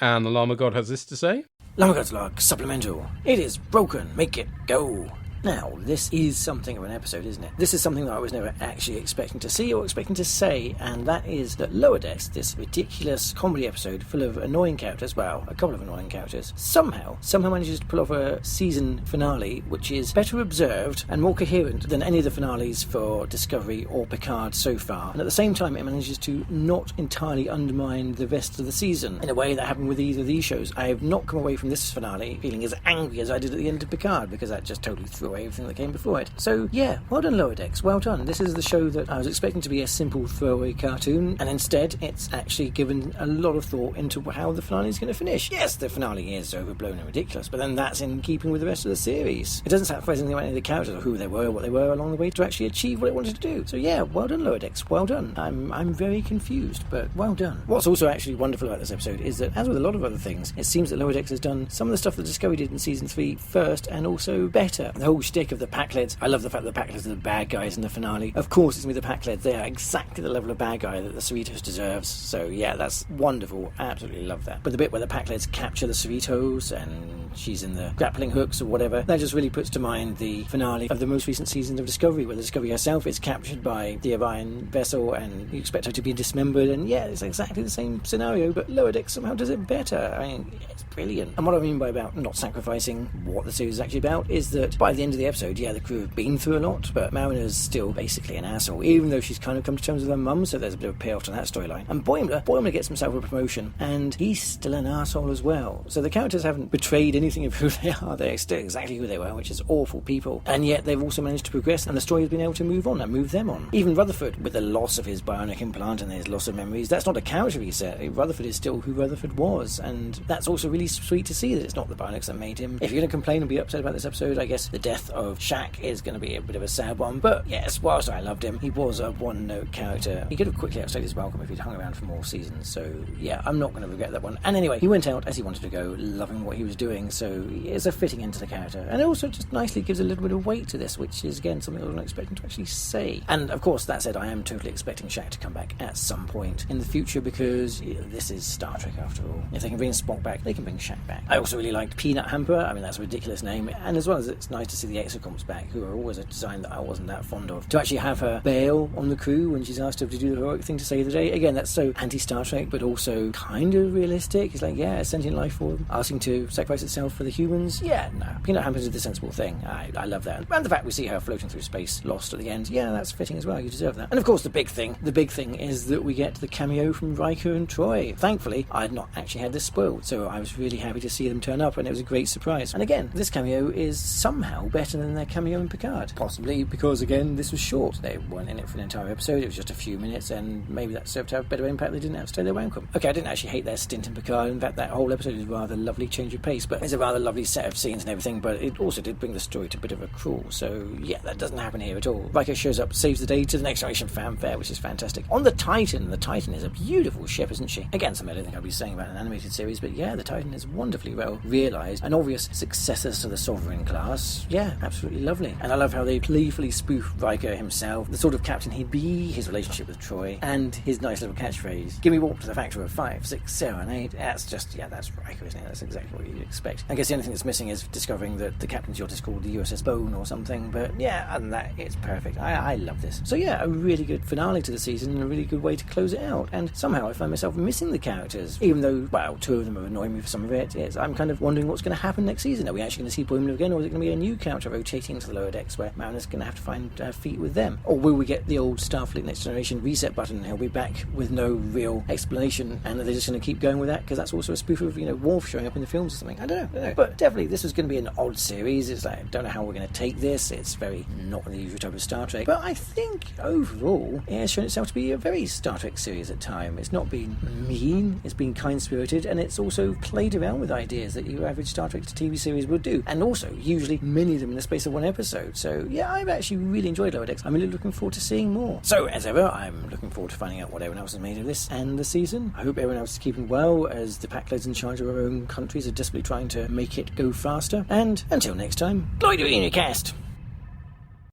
And the Llama God has this to say. Llama God's log, supplemental. It is broken, make it go. Now, this is something of an episode, isn't it? This is something that I was never actually expecting to see or expecting to say, and that is that Lower Decks, this ridiculous comedy episode full of annoying characters, well, a couple of annoying characters, somehow manages to pull off a season finale which is better observed and more coherent than any of the finales for Discovery or Picard so far. And at the same time, it manages to not entirely undermine the rest of the season in a way that happened with either of these shows. I have not come away from this finale feeling as angry as I did at the end of Picard, because that just totally threw away everything that came before it. So yeah, well done Lower Decks, well done. This is the show that I was expecting to be a simple throwaway cartoon, and instead it's actually given a lot of thought into how the finale is going to finish. Yes, the finale is overblown and ridiculous, but then that's in keeping with the rest of the series. It doesn't sacrifice anything about any of the characters or who they were, what they were along the way to actually achieve what it wanted to do. So yeah, well done Lower Decks, well done. I'm very confused, but well done. What's also actually wonderful about this episode is that, as with a lot of other things, it seems that Lower Decks has done some of the stuff that Discovery did in season 3 first, and also better. The whole shtick of the Packleads, I love the fact that the Packleads are the bad guys in the finale. Of course it's with the Packleads, they are exactly the level of bad guy that the Cerritos deserves. So yeah, that's wonderful, absolutely love that. But the bit where the Packleads capture the Cerritos and she's in the grappling hooks or whatever, that just really puts to mind the finale of the most recent season of Discovery, where the Discovery herself is captured by the Orion vessel and you expect her to be dismembered, and yeah, it's exactly the same scenario, but Lower Decks somehow does it better. I mean, it's brilliant. And what I mean by about not sacrificing what the series is actually about is that by the end of the episode, yeah, the crew have been through a lot, but Mariner's still basically an asshole, even though she's kind of come to terms with her mum, so there's a bit of a payoff to that storyline. And Boimler gets himself a promotion, and he's still an asshole as well. So the characters haven't betrayed anything of who they are. They're still exactly who they were, which is awful people. And yet they've also managed to progress, and the story has been able to move on and move them on. Even Rutherford, with the loss of his bionic implant and his loss of memories, that's not a character reset. Rutherford is still who Rutherford was, and that's also really sweet to see that it's not the bionics that made him. If you're going to complain and be upset about this episode, I guess the death of Shaq is going to be a bit of a sad one. But yes, whilst I loved him, he was a one-note character. He could have quickly outstayed his welcome if he'd hung around for more seasons. So yeah, I'm not going to regret that one. And anyway, he went out as he wanted to go, loving what he was doing. So it's a fitting end to the character, and it also just nicely gives a little bit of weight to this, which is again something I wasn't expecting to actually say. And of course, that said, I am totally expecting Shaq to come back at some point in the future, because this is Star Trek after all. If they can bring Spock back, they can bring Shaq back. I also really liked Peanut Hamper. I mean, that's a ridiculous name, and as well as it's nice to see the Exocomps back, who are always a design that I wasn't that fond of. To actually have her bail on the crew when she's asked her to do the heroic thing to save the day, again, that's so anti-Star Trek, but also kind of realistic. It's like, yeah, a sentient life form asking to sacrifice itself for the humans. Yeah, no. Peanut Hamper did the sensible thing. I love that. And the fact we see her floating through space, lost at the end, yeah, that's fitting as well. You deserve that. And of course, the big thing is that we get the cameo from Riker and Troy. Thankfully, I had not actually had this spoiled, so I was really happy to see them turn up, and it was a great surprise. And again, this cameo is somehow better than their cameo in Picard. Possibly because, again, this was short. They weren't in it for an entire episode. It was just a few minutes, and maybe that served to have better impact. They didn't have to stay their welcome. Okay, I didn't actually hate their stint in Picard. In fact, that whole episode is a rather lovely change of pace, but it's a rather lovely set of scenes and everything, but it also did bring the story to a bit of a crawl. So yeah, that doesn't happen here at all. Riker shows up, saves the day to the Next Generation fanfare, which is fantastic. On the Titan is a beautiful ship, isn't she? Again, something I don't think I'll be saying about an animated series, but yeah, the Titan is wonderfully well realised. An obvious successor to the Sovereign class. Yeah, absolutely lovely. And I love how they playfully spoof Riker himself, the sort of captain he'd be, his relationship with Troy, and his nice little catchphrase, give me warp to the factor of 5, 6, 7, 8. That's just, yeah, that's Riker, isn't it? That's exactly what you'd expect. I guess the only thing that's missing is discovering that the captain's yacht is called the USS Bone or something, but yeah, other than that, it's perfect. I love this. So yeah, a really good finale to the season and a really good way to close it out. And somehow I find myself missing the characters, even though, well, 2 of them are annoying me for some of it. I'm kind of wondering what's going to happen next season. Are we actually going to see Boimler again, or is it going to be a new character rotating to the lower decks where Mariner's going to have to find her feet with them? Or will we get the old Starfleet Next Generation reset button and he'll be back with no real explanation, and are they just going to keep going with that? Because that's also a spoof of, Worf showing up in the films or something. I don't know. But definitely, this was going to be an odd series. It's like, I don't know how we're going to take this. It's very not the usual type of Star Trek. But I think, overall, it has shown itself to be a very Star Trek series at times. It's not been mean, it's been kind-spirited, and it's also played around with ideas that your average Star Trek TV series would do. And also, usually, many of them in the space of one episode. So, yeah, I've actually really enjoyed Lower Decks. I'm really looking forward to seeing more. So, as ever, I'm looking forward to finding out what everyone else has made of this and the season. I hope everyone else is keeping well, as the packleads in charge of our own countries are desperately trying to make it go faster. And until next time, glory to Unicast!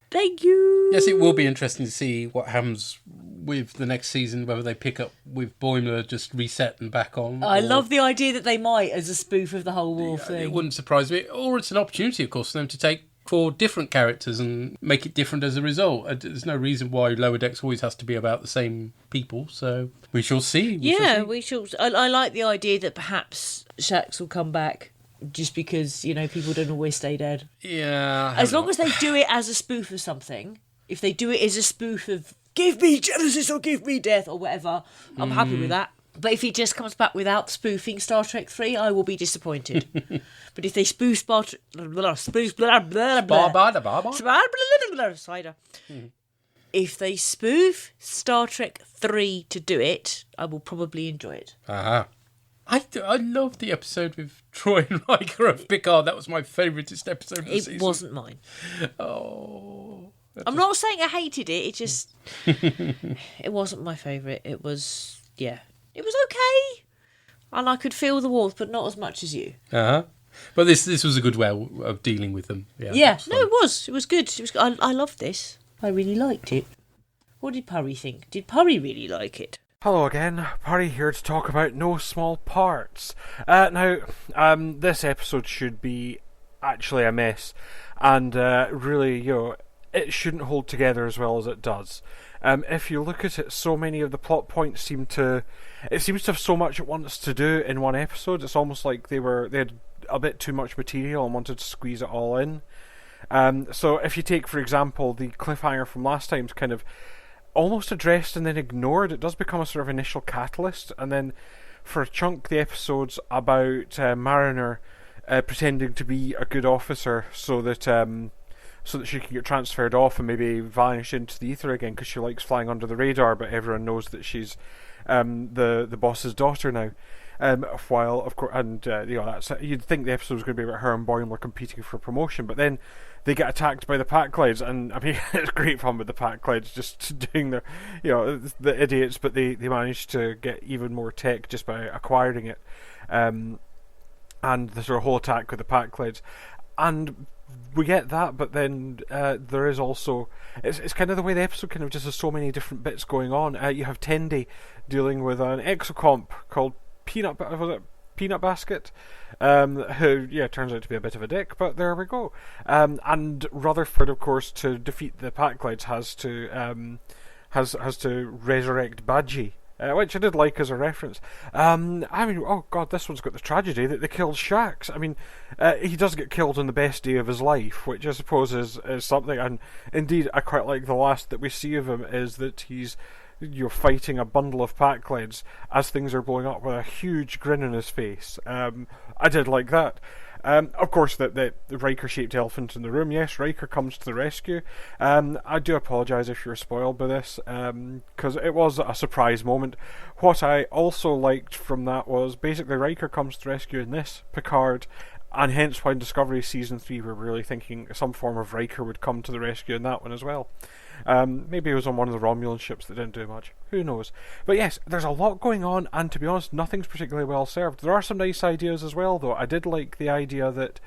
Thank you! Yes, it will be interesting to see what happens with the next season, whether they pick up with Boimler just reset and back on. I love the idea that they might, as a spoof of the whole war thing. It wouldn't surprise me. Or it's an opportunity, of course, for them to take 4 different characters and make it different as a result. There's no reason why Lower Decks always has to be about the same people, so we shall see. We shall. I like the idea that perhaps Shax will come back, just because, people don't always stay dead. Yeah. As long as they do it as a spoof of something. If they do it as a spoof of, give me Genesis or give me death or whatever, I'm happy with that. But if he just comes back without spoofing Star Trek 3, I will be disappointed. But if they spoof cider. If they spoof Star Trek 3 to do it, I will probably enjoy it. Uh-huh. I love the episode with Troy and Riker of Picard. That was my favouriteest episode of the season. It wasn't mine. Oh. I'm not saying I hated it. It just... it wasn't my favourite. It was... Yeah. It was okay. And I could feel the warmth, but not as much as you. Uh-huh. But this was a good way of dealing with them. Yeah. It was. It was good. I loved this. I really liked it. What did Purry think? Did Purry really like it? Hello again, Purry here to talk about No Small Parts. This episode should be actually a mess, and really, it shouldn't hold together as well as it does. If you look at it, so many of the plot points seems to have so much it wants to do in one episode. It's almost like they had a bit too much material and wanted to squeeze it all in. So if you take, for example, the cliffhanger from last time's kind of almost addressed and then ignored, it does become a sort of initial catalyst, and then for a chunk the episode's about Mariner pretending to be a good officer so that she can get transferred off and maybe vanish into the ether again because she likes flying under the radar, but everyone knows that she's the boss's daughter now. While of course, and that's you'd think the episode was going to be about her and Boimler competing for promotion, but then they get attacked by the Packlids, and I mean it's great fun with the Packlids just doing their, the idiots, but they manage to get even more tech just by acquiring it, and the sort of whole attack with the Packlids, and we get that, but then there is also it's kind of the way the episode kind of just has so many different bits going on. You have Tendi dealing with an exocomp called Peanut Basket, who turns out to be a bit of a dick, but there we go. And Rutherford, of course, to defeat the Packlids has to resurrect Badgie, which I did like as a reference. I mean, oh god, this one's got the tragedy that they killed Shax. I mean, he does get killed on the best day of his life, which I suppose is something, and indeed I quite like the last that we see of him is that he's fighting a bundle of Packlids as things are blowing up with a huge grin on his face. I did like that. Of course, the Riker-shaped elephant in the room. Yes, Riker comes to the rescue. I do apologise if you're spoiled by this, because it was a surprise moment. What I also liked from that was basically Riker comes to the rescue in this, Picard, and hence why in Discovery Season 3 we were really thinking some form of Riker would come to the rescue in that one as well. Maybe it was on one of the Romulan ships that didn't do much. Who knows? But yes, there's a lot going on, and to be honest, nothing's particularly well served. There are some nice ideas as well, though. I did like the idea that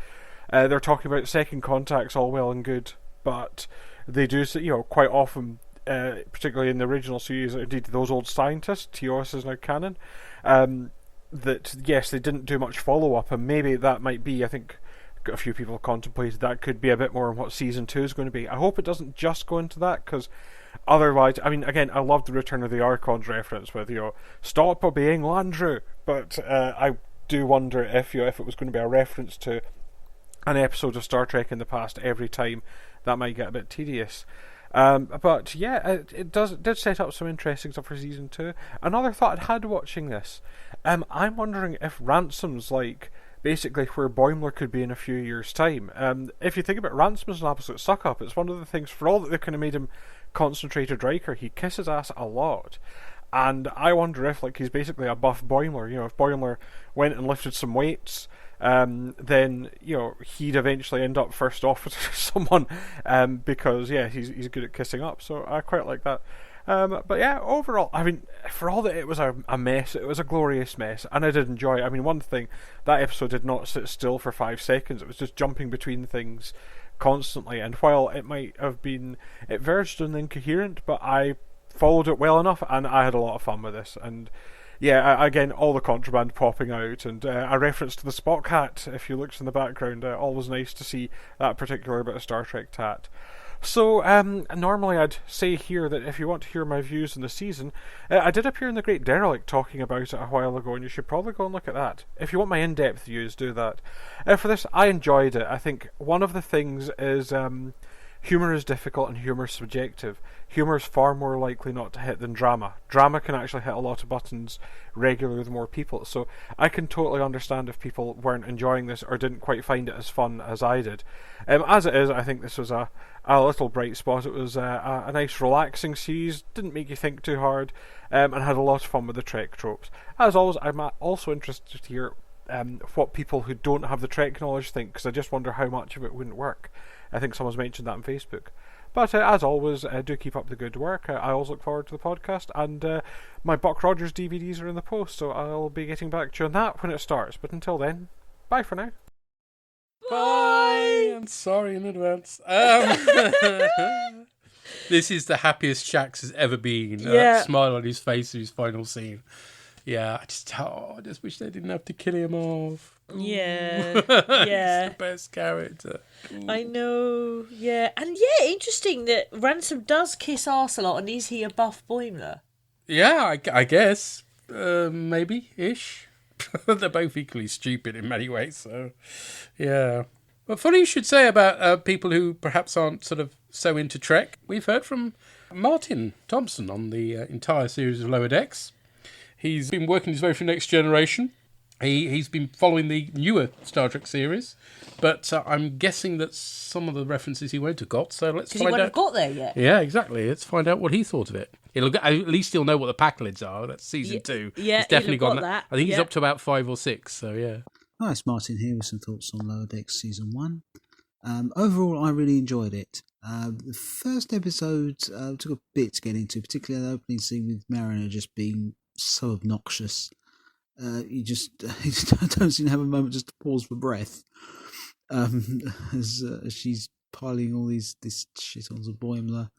they're talking about second contacts, all well and good, but they do, quite often, particularly in the original series, indeed those old scientists, TOS is now canon, that yes, they didn't do much follow-up, and maybe that might be, I think, a few people have contemplated that could be a bit more on what Season 2 is going to be. I hope it doesn't just go into that, because otherwise, I mean, again, I love the Return of the Archons reference with, stop obeying Landru, but I do wonder if it was going to be a reference to an episode of Star Trek in the past every time, that might get a bit tedious. But yeah, it did set up some interesting stuff for Season 2. Another thought I'd had watching this, I'm wondering if Ransom's like basically where Boimler could be in a few years' time. If you think about Ransom as an absolute suck-up, it's one of the things, for all that they kind of made him concentrated Riker, he kisses ass a lot. And I wonder if he's basically a buff Boimler. If Boimler went and lifted some weights, then he'd eventually end up first off with someone, because he's good at kissing up. So I quite like that. But yeah, overall, I mean, for all that it was a mess, it was a glorious mess, and I did enjoy it. I mean, one thing, that episode did not sit still for 5 seconds. It was just jumping between things constantly, and while it might have been, it verged on incoherent, but I followed it well enough, and I had a lot of fun with this. And yeah, again, all the contraband popping out, and a reference to the Spock hat, if you looked in the background, always nice to see that particular bit of Star Trek tat. So, normally I'd say here that if you want to hear my views on the season, I did appear in The Great Derelict talking about it a while ago, and you should probably go and look at that. If you want my in-depth views, do that. For this, I enjoyed it. I think one of the things is humour is difficult and humour is subjective. Humour is far more likely not to hit than drama. Drama can actually hit a lot of buttons regularly with more people, so I can totally understand if people weren't enjoying this or didn't quite find it as fun as I did. As it is, I think this was a little bright spot. It was a nice relaxing series, didn't make you think too hard, and had a lot of fun with the Trek tropes. As always, I'm also interested to hear what people who don't have the Trek knowledge think, because I just wonder how much of it wouldn't work. I think someone's mentioned that on Facebook. But as always, do keep up the good work. I always look forward to the podcast, and my Buck Rogers DVDs are in the post, so I'll be getting back to you on that when it starts. But until then, bye for now. Bye! I'm sorry in advance. This is the happiest Shax has ever been. Smile on his face in his final scene. Yeah, I just wish they didn't have to kill him off. Yeah, yeah. He's the best character. Ooh. I know, yeah. And interesting that Ransom does kiss arse a lot, and is he a buff Boimler? Yeah, I guess. Maybe-ish. They're both equally stupid in many ways, so yeah. But funny you should say about people who perhaps aren't sort of so into Trek. We've heard from Martin Thompson on the entire series of Lower Decks. He's been working his way through Next Generation. He's been following the newer Star Trek series, but I'm guessing that some of the references he won't have got. So let's Because find he won't out. have got there yet. Yeah, exactly. Let's find out what he thought of it. At least he'll know what the Packlids are. That's season 2. Yeah, he's definitely he'll have got got that. I think he's Yeah. up to about 5 or 6. So yeah. Hi, it's Martin here with some thoughts on Lower Decks Season 1. Overall, I really enjoyed it. The first episode took a bit to get into, particularly the opening scene with Mariner just being so obnoxious. You don't seem to have a moment just to pause for breath as she's piling all this shit onto Boimler.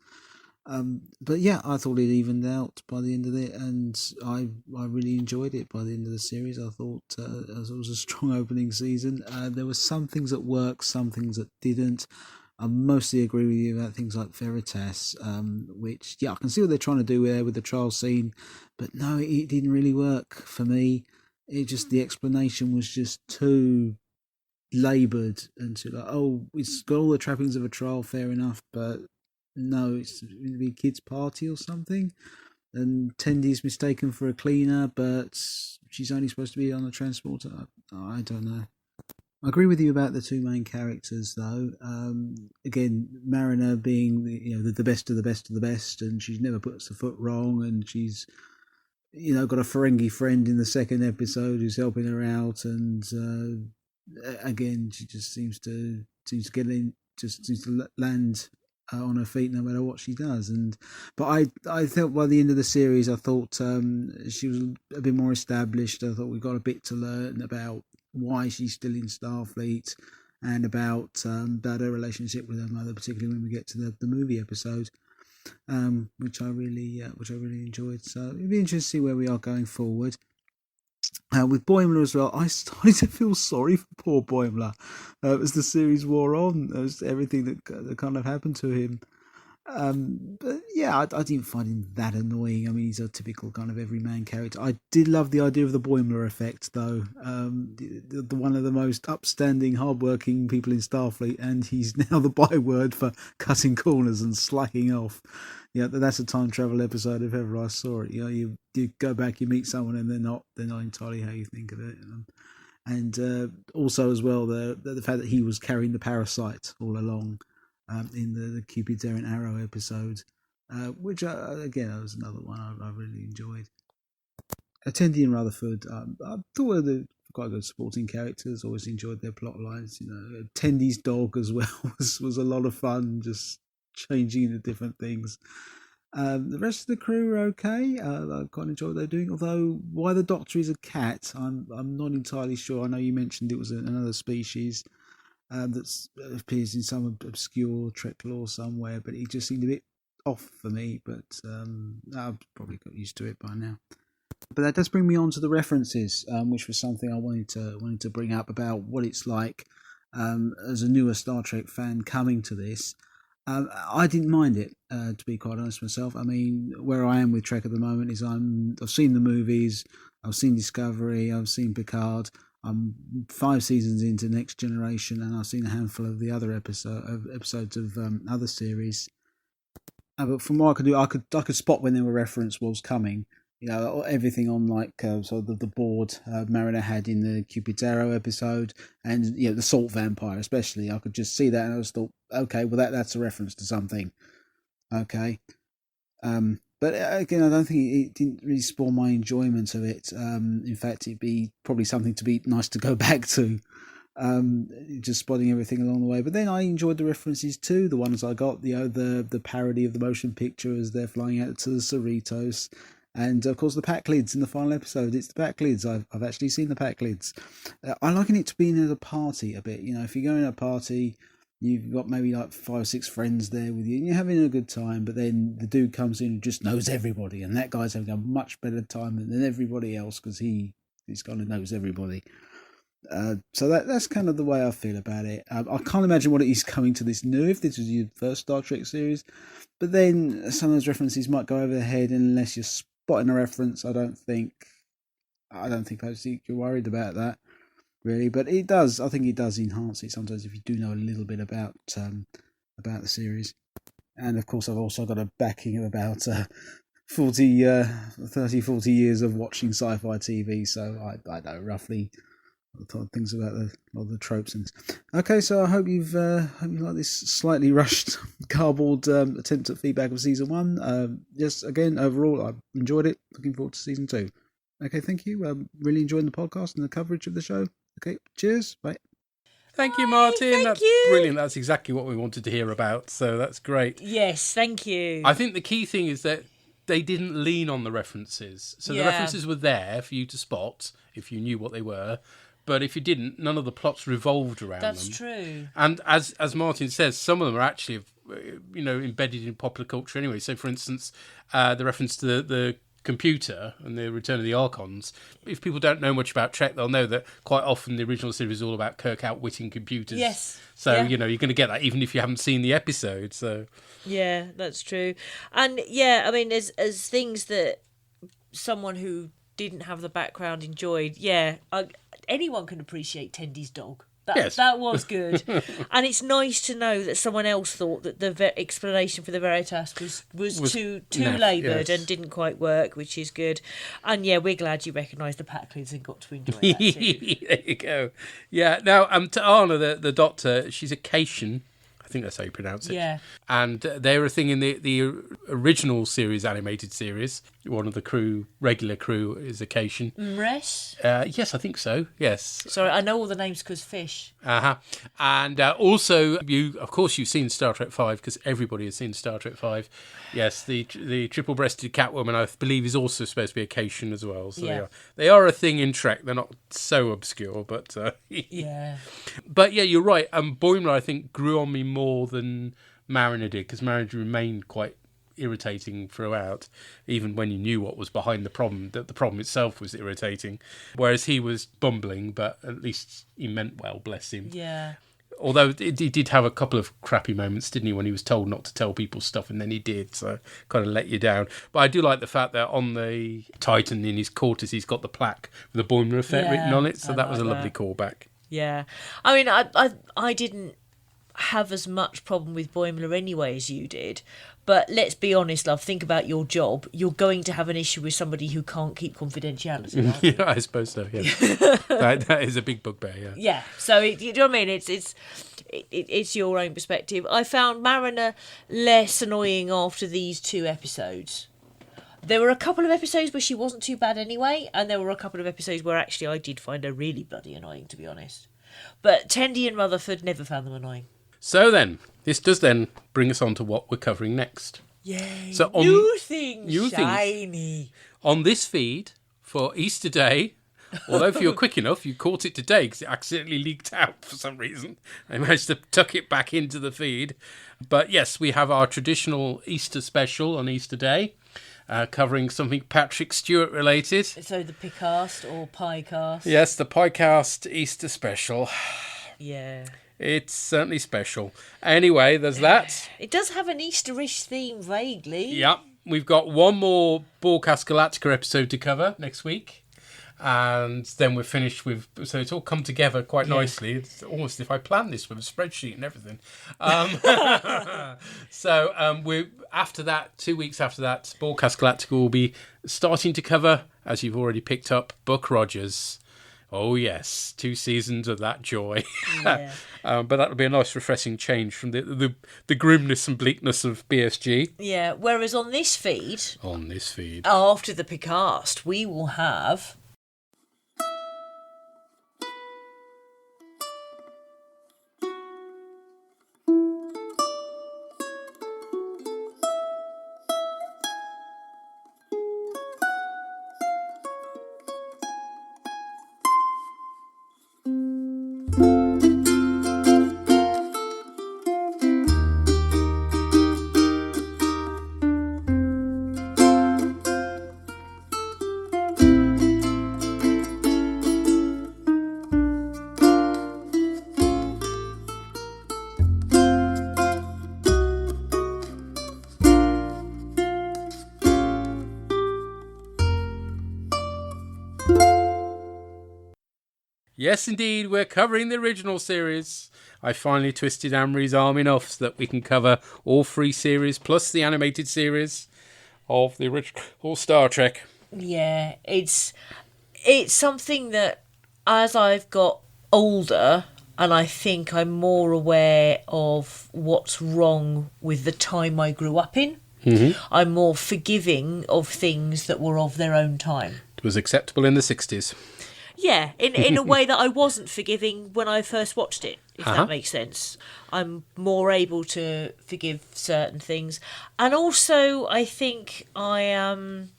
But yeah, I thought it evened out by the end of it, and I really enjoyed it by the end of the series. I thought it was a strong opening season. There were some things that worked, some things that didn't. I mostly agree with you about things like Veritas, which, yeah, I can see what they're trying to do there with the trial scene, but no, it didn't really work for me. The explanation was just too laboured and too like, oh, it's got all the trappings of a trial, fair enough, but no, it's going to be a kid's party or something. And Tendy's mistaken for a cleaner, but she's only supposed to be on the transporter. I don't know. I agree with you about the two main characters, though. Again, Mariner being the best of the best of the best, and she never puts a foot wrong, and she's got a Ferengi friend in the second episode who's helping her out, and again, she just seems to get in, just seems to land on her feet no matter what she does. But I felt by the end of the series, I thought she was a bit more established. I thought we got a bit to learn about why she's still in Starfleet and about her relationship with her mother, particularly when we get to the movie episode, which I really enjoyed. So it'd be interesting to see where we are going forward. With Boimler as well, I started to feel sorry for poor Boimler as the series wore on, as everything that kind of happened to him. But yeah, I didn't find him that annoying. I mean, he's a typical kind of everyman character. I did love the idea of the Boimler effect, though. The one of the most upstanding, hardworking people in Starfleet, and he's now the byword for cutting corners and slacking off. Yeah, that's a time travel episode if ever I saw it. You go back, you meet someone, and they're not entirely how you think of it. And also as well, the fact that he was carrying the parasite all along. In the Cupid's Errant Arrow episode, which again was another one I really enjoyed. Tendi and Rutherford, I thought they were quite good supporting characters. Always enjoyed their plot lines. Tendy's dog as well was a lot of fun, just changing into different things. The rest of the crew were okay. I quite enjoyed what they're doing. Although why the Doctor is a cat, I'm not entirely sure. I know you mentioned it was another species. That appears in some obscure Trek lore somewhere, but he just seemed a bit off for me. But I've probably got used to it by now. But that does bring me on to the references, which was something I wanted to bring up about what it's like as a newer Star Trek fan coming to this. I didn't mind it, to be quite honest myself. I mean, where I am with Trek at the moment is I've seen the movies, I've seen Discovery, I've seen Picard. I'm 5 seasons into Next Generation, and I've seen a handful of the other episodes of other series. But from what I could do, I could spot when there were reference was coming. Everything on the board Mariner had in the Cupid's Arrow episode, and the Salt Vampire especially. I could just see that, and I just thought, okay, well that's a reference to something. Okay. But again, I don't think it didn't really spoil my enjoyment of it. In fact, it'd be probably something to be nice to go back to, just spotting everything along the way. But then I enjoyed the references too, the ones I got, the parody of the motion picture as they're flying out to the Cerritos. And of course, the Packlids in the final episode. It's the Packlids. I've actually seen the Packlids. I liken it to being at a party a bit. If you're going to a party, you've got maybe like 5 or 6 friends there with you, and you're having a good time, but then the dude comes in and just knows everybody, and that guy's having a much better time than everybody else because he's kind of knows everybody. So that's kind of the way I feel about it. I can't imagine what it is coming to this new, if this was your first Star Trek series, but then some of those references might go over the head unless you're spotting a reference. I don't think you're worried about that. Really, but it does. I think it does enhance it sometimes if you do know a little bit about the series. And of course, I've also got a backing of about 30, 40 years of watching sci-fi TV, so I know roughly things about the tropes and this. Okay, so I hope you like this slightly rushed cardboard attempt at feedback of season 1. Just again, overall, I enjoyed it. Looking forward to season 2. Okay, thank you. Really enjoying the podcast and the coverage of the show. Okay, cheers. Bye. Thank you, Martin. Thank That's you. brilliant. That's exactly what we wanted to hear about. So that's great. Yes, thank you. I think the key thing is that they didn't lean on the references. So the references were there for you to spot if you knew what they were. But if you didn't, none of the plots revolved around them. That's true. And as Martin says, some of them are actually, embedded in popular culture anyway. So, for instance, the reference to the computer and the Return of the Archons. If people don't know much about Trek, they'll know that quite often the original series is all about Kirk outwitting computers. Yes. So, you're going to get that even if you haven't seen the episode. So. Yeah, that's true. And I mean, as things that someone who didn't have the background enjoyed, anyone can appreciate Tendy's dog. That was good. And it's nice to know that someone else thought that the explanation for the Veritas was too laboured and didn't quite work, which is good. And we're glad you recognised the Packlins and got to enjoy that too. There you go. Yeah, now to Anna, the doctor, she's a Cation. I think that's how you pronounce it. Yeah. And they were a thing in the original series, animated series. One of the regular crew is a Cation. Mres? Yes, I think so. Yes. Sorry, I know all the names because fish. Uh-huh. And also, you've seen Star Trek 5 because everybody has seen Star Trek 5. Yes, the triple-breasted Catwoman, I believe, is also supposed to be a Cation as well. So they are a thing in Trek. They're not so obscure, but... yeah. But you're right. Boimler, I think, grew on me more than Mariner did because Mariner remained quite irritating throughout, even when you knew what was behind the problem, that the problem itself was irritating, whereas he was bumbling, but at least he meant well, bless him. Yeah. Although he did have a couple of crappy moments, didn't he, when he was told not to tell people stuff and then he did, so kind of let you down. But I do like the fact that on the Titan in his quarters he's got the plaque with the Boimler effect written on it, so that was a lovely callback. Yeah. I mean, I didn't have as much problem with Boimler anyway as you did, but let's be honest, love, think about your job. You're going to have an issue with somebody who can't keep confidentiality, right? Yeah, I suppose so, yeah. that is a big bugbear, yeah. Yeah, so you know what I mean? It's your own perspective. I found Mariner less annoying after these 2 episodes. There were a couple of episodes where she wasn't too bad anyway, and there were a couple of episodes where actually I did find her really bloody annoying, to be honest. But Tendy and Rutherford, never found them annoying. So then, this does then bring us on to what we're covering next. Yay! So new things, shiny. On this feed for Easter Day, although if you're quick enough, you caught it today because it accidentally leaked out for some reason. I managed to tuck it back into the feed. But yes, we have our traditional Easter special on Easter Day, covering something Patrick Stewart related. So the Picast or Piecast? Yes, the Piecast Easter special. Yeah. It's certainly special. Anyway, there's that. It does have an Easterish theme, vaguely. Yep. We've got one more Borgcast Galactica episode to cover next week. And then we're finished with... So it's all come together quite nicely. It's almost if I planned this with a spreadsheet and everything. So we're after that, 2 weeks after that, Borgcast Galactica will be starting to cover, as you've already picked up, Buck Rogers. Oh, yes. 2 seasons of that joy. Yeah. But that'll be a nice, refreshing change from the grimness and bleakness of BSG. Yeah, whereas on this feed... After the Picast, we will have... Yes, indeed, we're covering the original series. I finally twisted Amory's arm enough so that we can cover all 3 series plus the animated series. of the original Star Trek. Yeah, it's something that as I've got older, and I think I'm more aware of what's wrong with the time I grew up in, I'm more forgiving of things that were of their own time. It was acceptable in the 60s. Yeah, in a way that I wasn't forgiving when I first watched it, if that makes sense. I'm more able to forgive certain things. And also, I think I'm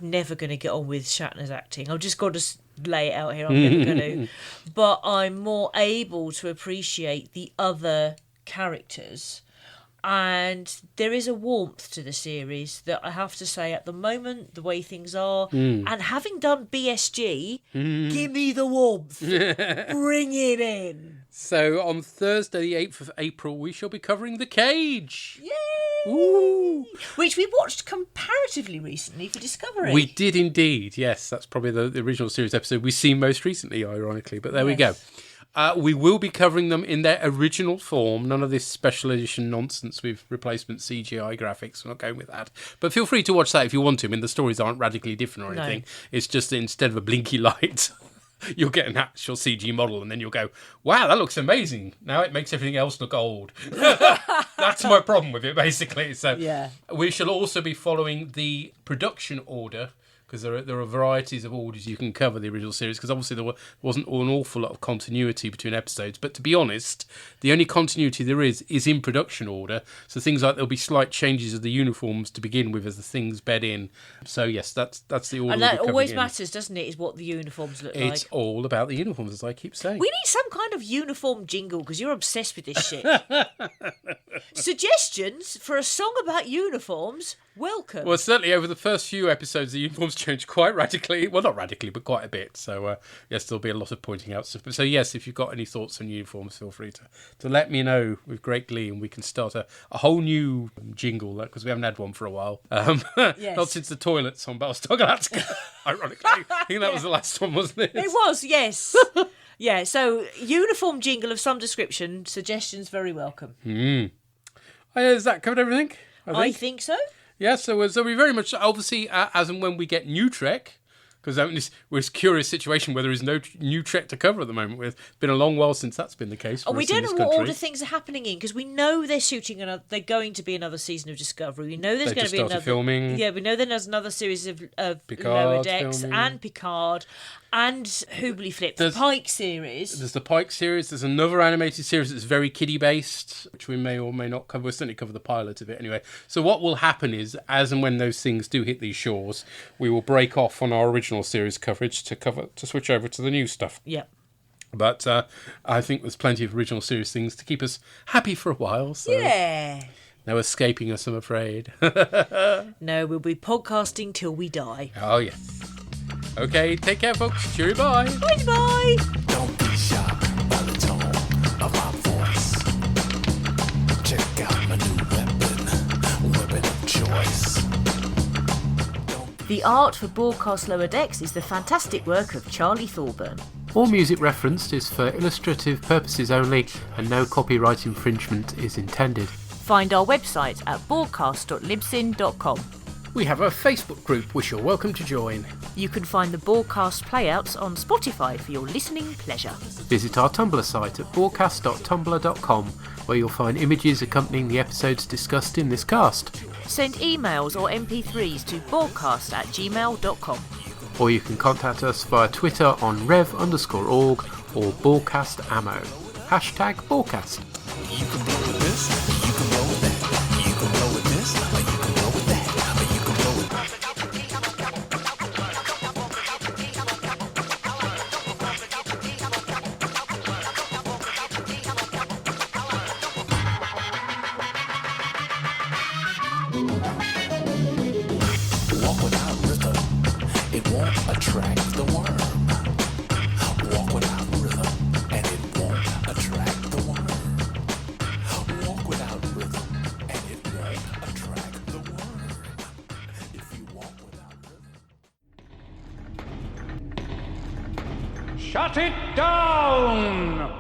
never going to get on with Shatner's acting. I've just got to lay it out here. I'm never going to. But I'm more able to appreciate the other characters. And there is a warmth to the series that I have to say at the moment, the way things are, and having done BSG, give me the warmth. Bring it in. So on Thursday, the 8th of April, we shall be covering The Cage. Yay! Ooh. Which we watched comparatively recently for Discovery. We did indeed, yes. That's probably the original series episode we've seen most recently, ironically. But there we go. We will be covering them in their original form. None of this special edition nonsense with replacement CGI graphics. We're not going with that. But feel free to watch that if you want to. I mean, the stories aren't radically different or anything. It's just that instead of a blinky light, you'll get an actual CG model and then you'll go, wow, that looks amazing. Now it makes everything else look old. That's my problem with it, basically. So we shall also be following the production order, because there are varieties of orders you can cover the original series, because obviously there wasn't an awful lot of continuity between episodes. But to be honest, the only continuity there is in production order. So things like there'll be slight changes of the uniforms to begin with as the things bed in. So yes, that's the order. And that always matters, doesn't it, is what the uniforms look like. It's all about the uniforms, as I keep saying. We need some kind of uniform jingle, because you're obsessed with this shit. Suggestions for a song about uniforms, welcome. Well, certainly over the first few episodes, the uniforms changed quite radically. Well, not radically, but quite a bit. So, yes, there'll be a lot of pointing out stuff. So, yes, if you've got any thoughts on uniforms, feel free to let me know with great glee, and we can start a whole new jingle, because we haven't had one for a while. Not since the toilets on Battlestar Galactica, ironically. I think that was the last one, wasn't it? It was, yes. Yeah, so uniform jingle of some description, suggestions very welcome. Has that covered everything? I think so. Yeah, so we very much, obviously, as and when we get new Trek, because we're in a curious situation where there is no new Trek to cover at the moment. It's been a long while since that's been the case. We don't know what order things are happening in, because we know they're shooting they're going to be another season of Discovery. We know there's going to be another filming. Yeah, we know there's another series of Picard Lower Decks filming. and Picard and Hoobly Flip, the Pike series. There's the Pike series. There's another animated series that's very kiddie based, which we may or may not cover. We'll certainly cover the pilot of it anyway. So what will happen is, as and when those things do hit these shores, we will break off on our original series coverage to switch over to the new stuff. Yeah. But I think there's plenty of original series things to keep us happy for a while. So yeah. No escaping us, I'm afraid. No, we'll be podcasting till we die. Oh, yes. Okay, take care, folks. Cheerio, bye. Bye-bye. Don't be shy by the tone of my voice. Check out my new weapon of choice. The art for Borgcast Lower Decks is the fantastic work of Charlie Thorburn. All music referenced is for illustrative purposes only, and no copyright infringement is intended. Find our website at borgcast.libsyn.com. We have a Facebook group which you're welcome to join. You can find the Borgcast playouts on Spotify for your listening pleasure. Visit our Tumblr site at borgcast.tumblr.com, where you'll find images accompanying the episodes discussed in this cast. Send emails or MP3s to borgcast@gmail.com. Or you can contact us via Twitter on rev_org or borgcastammo. Hashtag Borgcast. You can blow with this, you can blow with that. You can blow with this, or you can blow with that. Or you can blow with Walk without rhythm, it won't attract the worm. Walk without rhythm, and it won't attract the worm. Walk without rhythm, and it won't attract the worm. If you walk without rhythm. Shut it down!